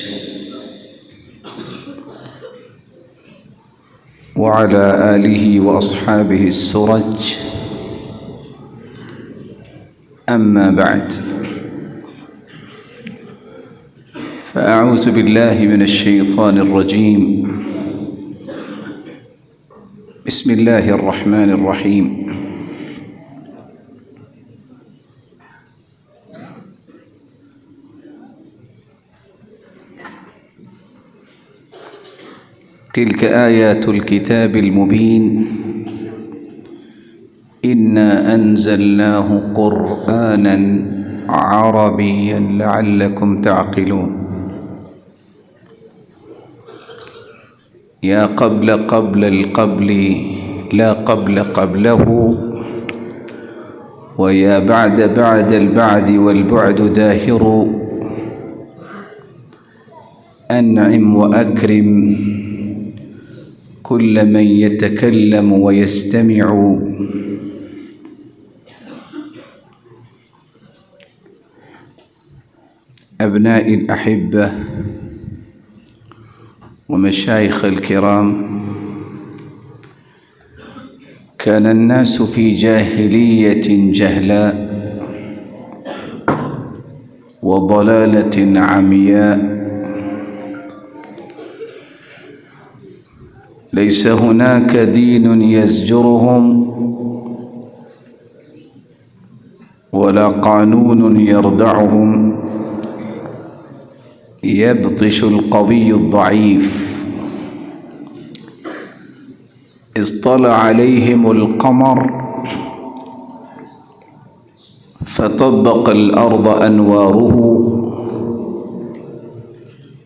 وعلى آله وأصحابه السرج. أما بعد، فأعوذ بالله من الشيطان الرجيم. بسم الله الرحمن الرحيم. تلك آيات الكتاب المبين، إنا أنزلناه قرآنا عربيا لعلكم تعقلون. يا قبل القبل لا قبله، ويا بعد البعد والبعد داهر. أنعم وأكرم كل من يتكلم ويستمع. أبنائي الأحبة ومشايخ الكرام، كان الناس في جاهلية جهلاء وضلالة عمياء، ليس هناك دين يزجرهم ولا قانون يردعهم. يبطش القوي الضعيف. إذ طلع عليهم القمر فطبق الأرض أنواره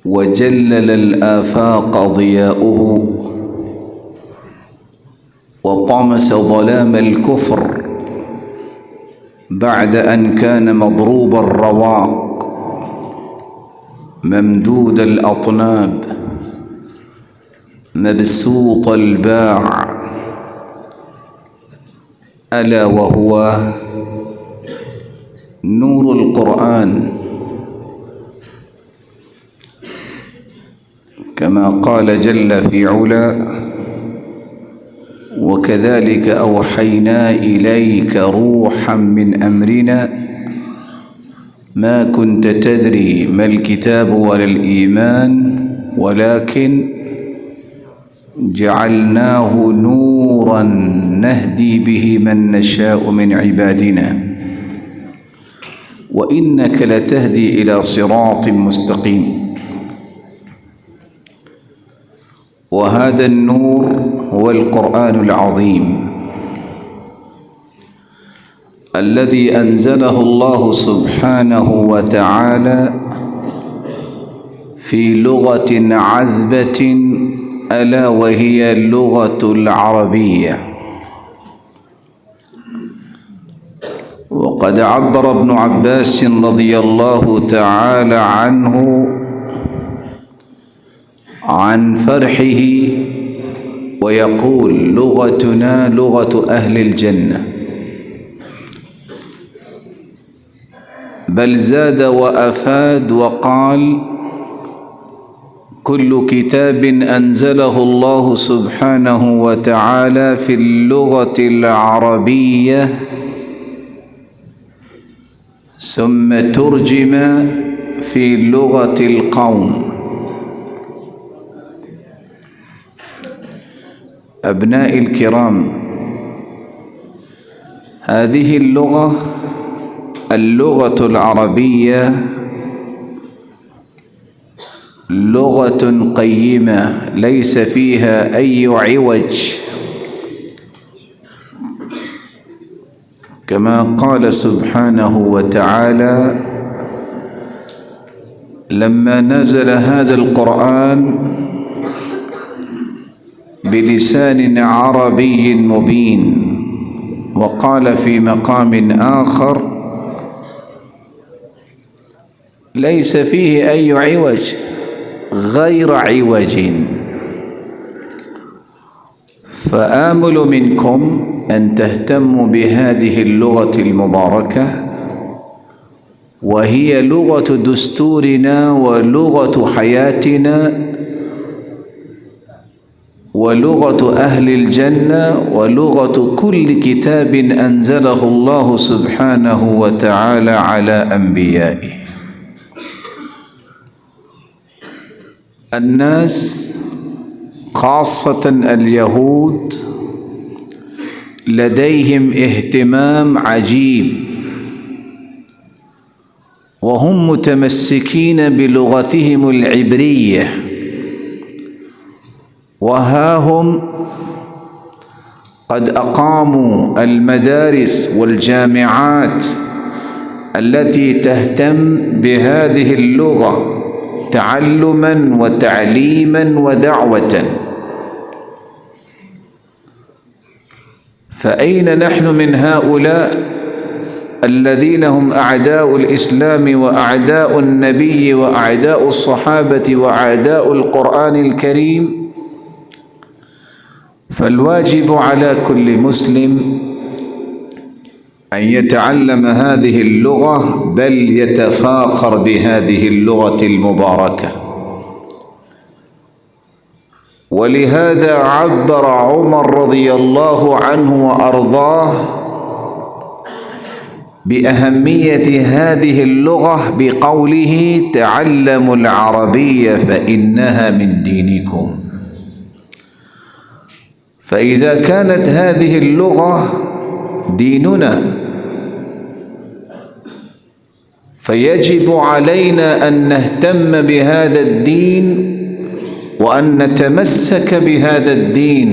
وجلل الآفاق ضياؤه وطمس ظلام الكفر بعد أن كان مضروب الرواق ممدود الأطناب مبسوط الباع، ألا وهو نور القرآن. كما قال جل في علا: وكذلك أوحينا إليك روحا من أمرنا ما كنت تدري ما الكتاب ولا الإيمان ولكن جعلناه نورا نهدي به من نشاء من عبادنا وإنك لتهدي إلى صراط مستقيم. وهذا النور هو القرآن العظيم الذي أنزله الله سبحانه وتعالى في لغة عذبة ألا وهي اللغة العربية. وقد عبر ابن عباس رضي الله تعالى عنه عن فرحه ويقول: لغتنا لغة أهل الجنة. بل زاد وأفاد وقال: كل كتاب أنزله الله سبحانه وتعالى في اللغة العربية ثم ترجم في لغة القوم. أبنائي الكرام، هذه اللغة العربية لغة قيمة ليس فيها أي عوج، كما قال سبحانه وتعالى لما نزل هذا القرآن بلسان عربي مبين، وقال في مقام آخر: ليس فيه أي عوج غير عوج. فآمل منكم أن تهتموا بهذه اللغة المباركة، وهي لغة دستورنا ولغة حياتنا ولغة أهل الجنة ولغة كل كتاب أنزله الله سبحانه وتعالى على أنبيائه. الناس خاصة اليهود لديهم اهتمام عجيب، وهم متمسكين بلغتهم العبرية، وها هم قد أقاموا المدارس والجامعات التي تهتم بهذه اللغة تعلما وتعليما ودعوة. فأين نحن من هؤلاء الذين هم أعداء الإسلام وأعداء النبي وأعداء الصحابة وأعداء القرآن الكريم؟ فالواجب على كل مسلم أن يتعلم هذه اللغة، بل يتفاخر بهذه اللغة المباركة. ولهذا عبر عمر رضي الله عنه وأرضاه بأهمية هذه اللغة بقوله: تعلموا العربية فإنها من دينكم. فإذا كانت هذه اللغة ديننا فيجب علينا أن نهتم بهذا الدين وأن نتمسك بهذا الدين،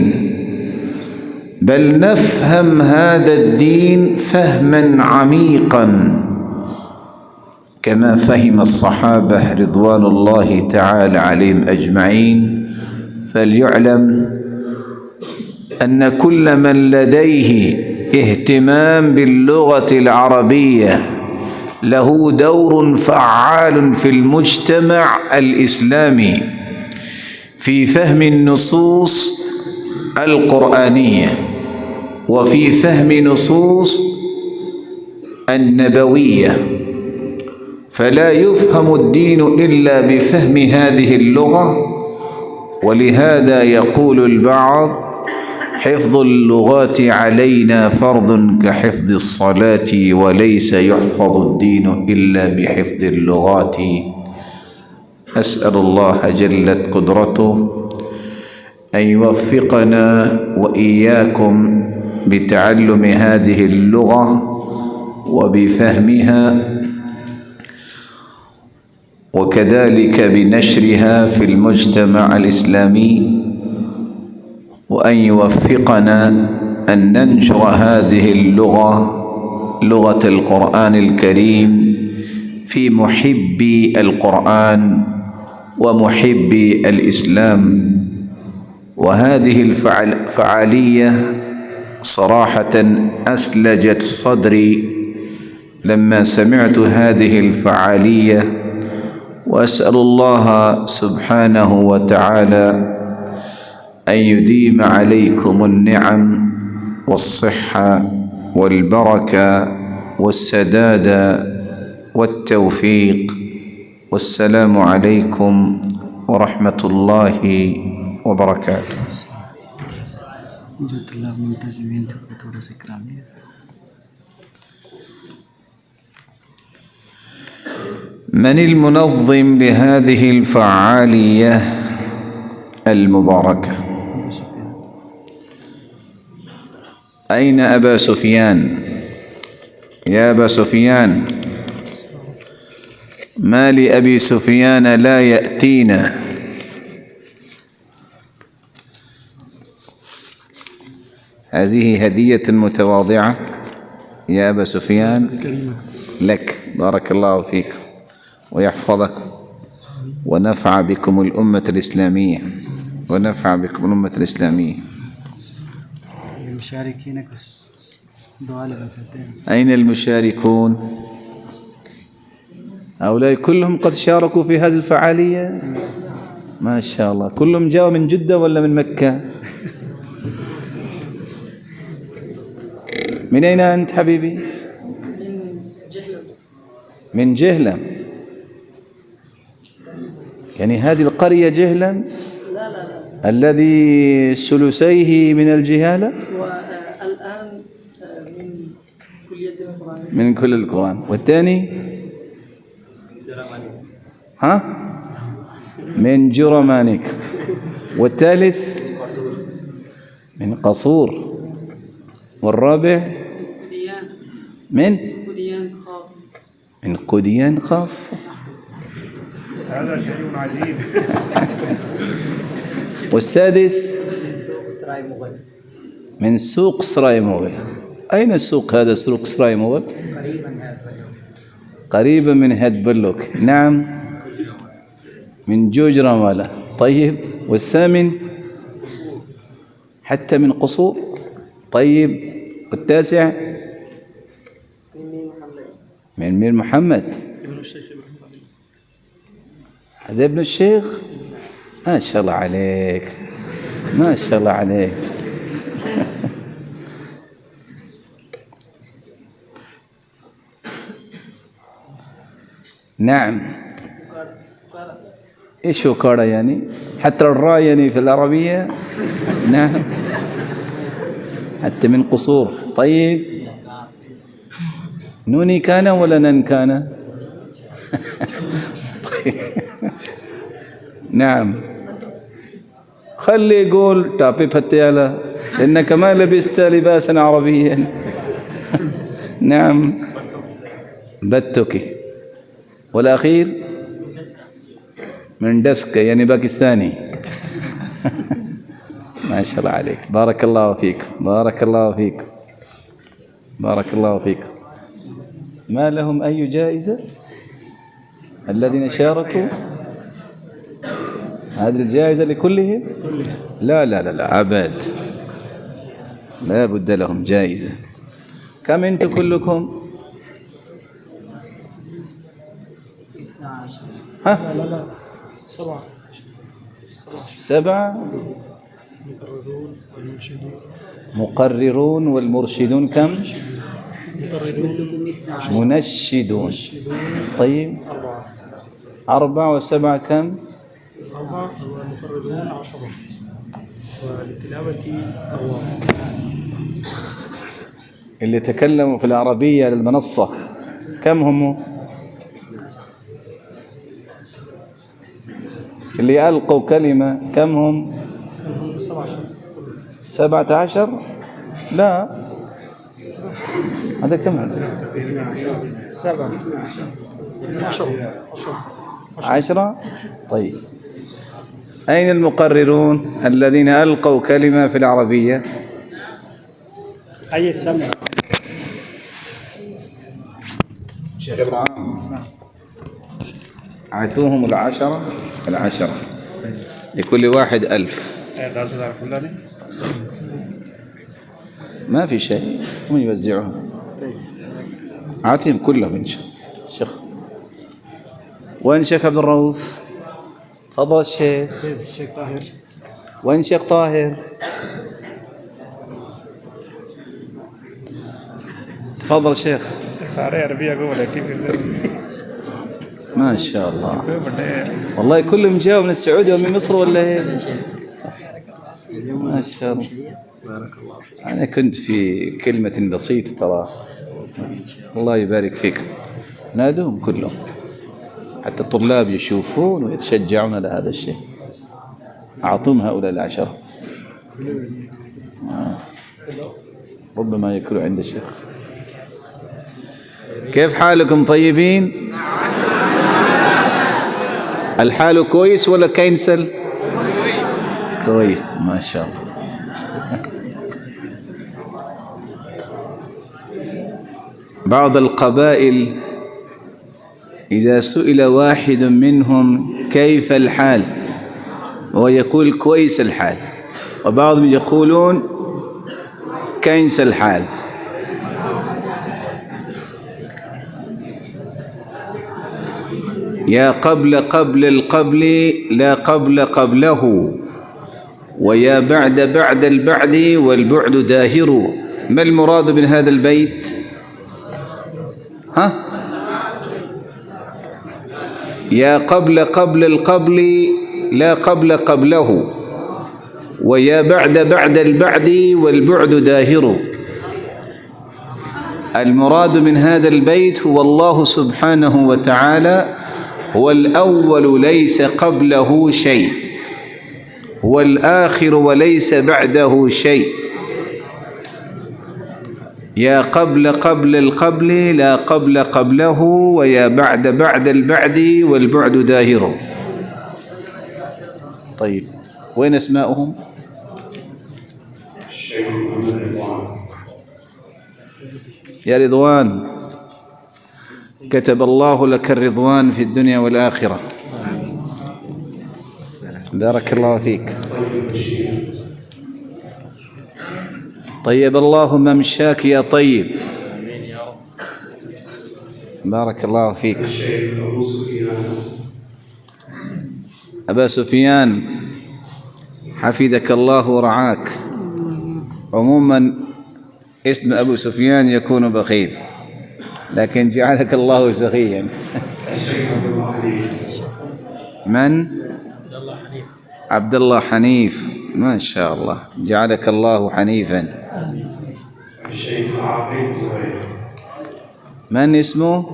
بل نفهم هذا الدين فهما عميقا كما فهم الصحابة رضوان الله تعالى عليهم أجمعين. فليعلم أن كل من لديه اهتمام باللغة العربية له دور فعال في المجتمع الإسلامي في فهم النصوص القرآنية وفي فهم نصوص النبوية، فلا يفهم الدين إلا بفهم هذه اللغة. ولهذا يقول البعض: حفظ اللغات علينا فرض كحفظ الصلاة، وليس يحفظ الدين إلا بحفظ اللغات. أسأل الله جلت قدرته أن يوفقنا وإياكم بتعلم هذه اللغة وبفهمها، وكذلك بنشرها في المجتمع الإسلامي، وأن يوفقنا أن ننشر هذه اللغة، لغة القرآن الكريم، في محبي القرآن ومحبي الإسلام. وهذه الفعالية صراحة أسلجت صدري لما سمعت هذه الفعالية، وأسأل الله سبحانه وتعالى أن يديم عليكم النعم والصحة والبركة والسداد والتوفيق. والسلام عليكم ورحمة الله وبركاته. من المنظم لهذه الفعالية المباركة؟ أين أبا سفيان؟ يا أبا سفيان، ما لأبي سفيان لا يأتينا؟ هذه هدية متواضعة يا أبا سفيان لك، بارك الله فيك ويحفظك ونفع بكم الأمة الإسلامية، ونفع بكم الأمة الإسلامية. المشاركين أين المشاركون؟ هؤلاء كلهم قد شاركوا في هذه الفعالية؟ ما شاء الله. كلهم جاءوا من جدة ولا من مكة؟ من أين أنت حبيبي؟ من جهلم. من جهلم؟ يعني هذه القرية جهلم؟ لا الذي ثلثيه من الجهالة؟ والآن من كلية القرآن. من كل القرآن. والثاني؟ ها؟ من جرمانك. والثالث؟ من قصور. والرابع؟ من قديان خاص. من قديان خاص. هذا شيء عجيب. والسادس؟ من سوق سراي مغل. من سوق سراي مغل. أين السوق هذا، سوق سراي مغل؟ قريبا من هاد بلوك. نعم، من جوج رمالة. طيب، والثامن؟ حتى من قصور. طيب، والتاسع؟ من مير محمد. هذا ابن الشيخ؟ ما شاء الله عليك، ما شاء الله عليك. نعم. ايش وكارة يعني؟ حتى الراء يعني في العربية؟ نعم، حتى من قصور. طيب، نوني كان ولا نن كان؟ طيب. نعم، خلي يقول تابي فتيالا إنك ما لبست لباسا عربيا. نعم بتوكي. والأخير من دسكة يعني باكستاني. ما شاء الله عليك، بارك الله فيك، بارك الله فيك، بارك الله فيك. ما لهم أي جائزة الذين شاركوا؟ هذه الجائزة لكلهم؟ لا لا لا لا أبد، لا بد لهم جائزة. كم أنتم كلكم؟ ها؟ لا لا 7. مقررون والمرشدون كم؟ منشدون. طيب 4 و7 كم؟ 4 والمقررون 10 وللتلاوة الله. اللي تكلموا في العربية للمنصة كم هم؟ اللي ألقوا كلمة كم هم؟ 17. لا هذا كم هذا؟ 7 10. طيب أين المقررون الذين ألقوا كلمة في العربية؟ أي سمع شيخ إبراهيم أعطوهم 10 لكل واحد 1000. ما في شيء، هم يوزعوهم. أعطيهم كلهم إن شاء الله. شيخ وين شيخ عبد الرؤوف؟ تفضل الشيخ. الشيخ طاهر. وين شيخ طاهر؟ تفضل شيخ. سارے عربی اگو لكن ما شاء الله والله كلهم جاوا من السعودية ومن مصر ولا ايه؟ ما شاء الله. أنا كنت في كلمة بسيطة ترى. الله يبارك فيك. نادوهم كلهم حتى الطلاب يشوفون ويتشجعون على هذا الشيء. أعطوهم هؤلاء 10. ربما يكونوا عند الشيخ. كيف حالكم؟ طيبين؟ الحال كويس ولا كينسل؟ كويس ما شاء الله. بعض القبائل إذا سئل واحد منهم كيف الحال وهو يقول كويس الحال، وبعضهم يقولون كينس الحال. يا قبل القبل لا قبل قبله، ويا بعد البعد والبعد داهر. ما المراد من هذا البيت؟ ها؟ يا قبل القبل لا قبل قبله، ويا بعد البعد والبعد داهر. المراد من هذا البيت هو الله سبحانه وتعالى هو الأول ليس قبله شيء، هو الآخر وليس بعده شيء. يا قبل القبل لا قبل قبله، ويا بعد البعد والبعد داهر. طيب وين أسماؤهم؟ يا رضوان، كتب الله لك الرضوان في الدنيا والآخرة. بارك الله فيك. طيب الله ممشاك يا طيب. بارك الله فيك. أبا سفيان حفظك الله ورعاك. عموما اسم أبو سفيان يكون بخيل، لكن جعلك الله سخيا. من؟ عبد الله حنيف. ما شاء الله، جعلك الله حنيفا. من اسمه؟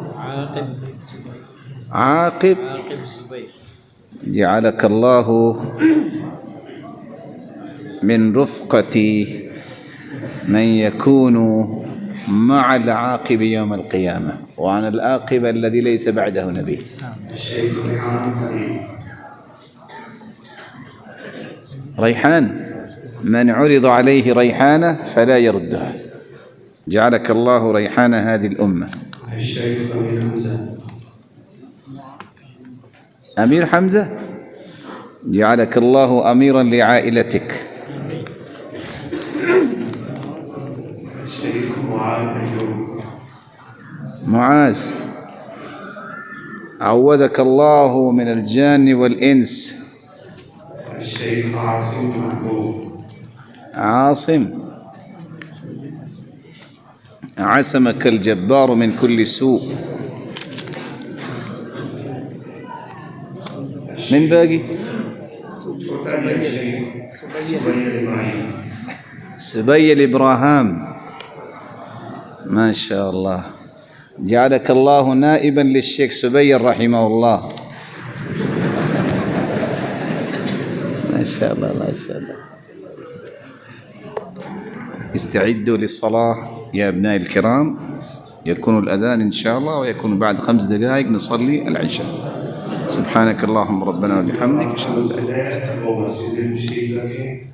عاقب. جعلك الله من رفقة من يكون مع العاقب يوم القيامة، وعن العاقب الذي ليس بعده نبي. ريحان، من عرض عليه ريحانة فلا يردها. جعلك الله ريحان هذه الأمة. أمير حمزة، جعلك الله أميرا لعائلتك. معاذ، عوذك الله من الجان والإنس. الشيخ عاصم محمود. عاصم، عصمك الجبار من كل سوء. من باقي؟ سبي الإبراهام، ما شاء الله. جعلك الله نائبا للشيخ سبي رحمه الله. ما شاء الله ما شاء الله. استعدوا للصلاة يا أبنائي الكرام. يكون الأذان إن شاء الله، ويكون بعد 5 دقائق نصلي العشاء. سبحانك اللهم ربنا وبحمدك، أشهد أن لا إله إلا أنت.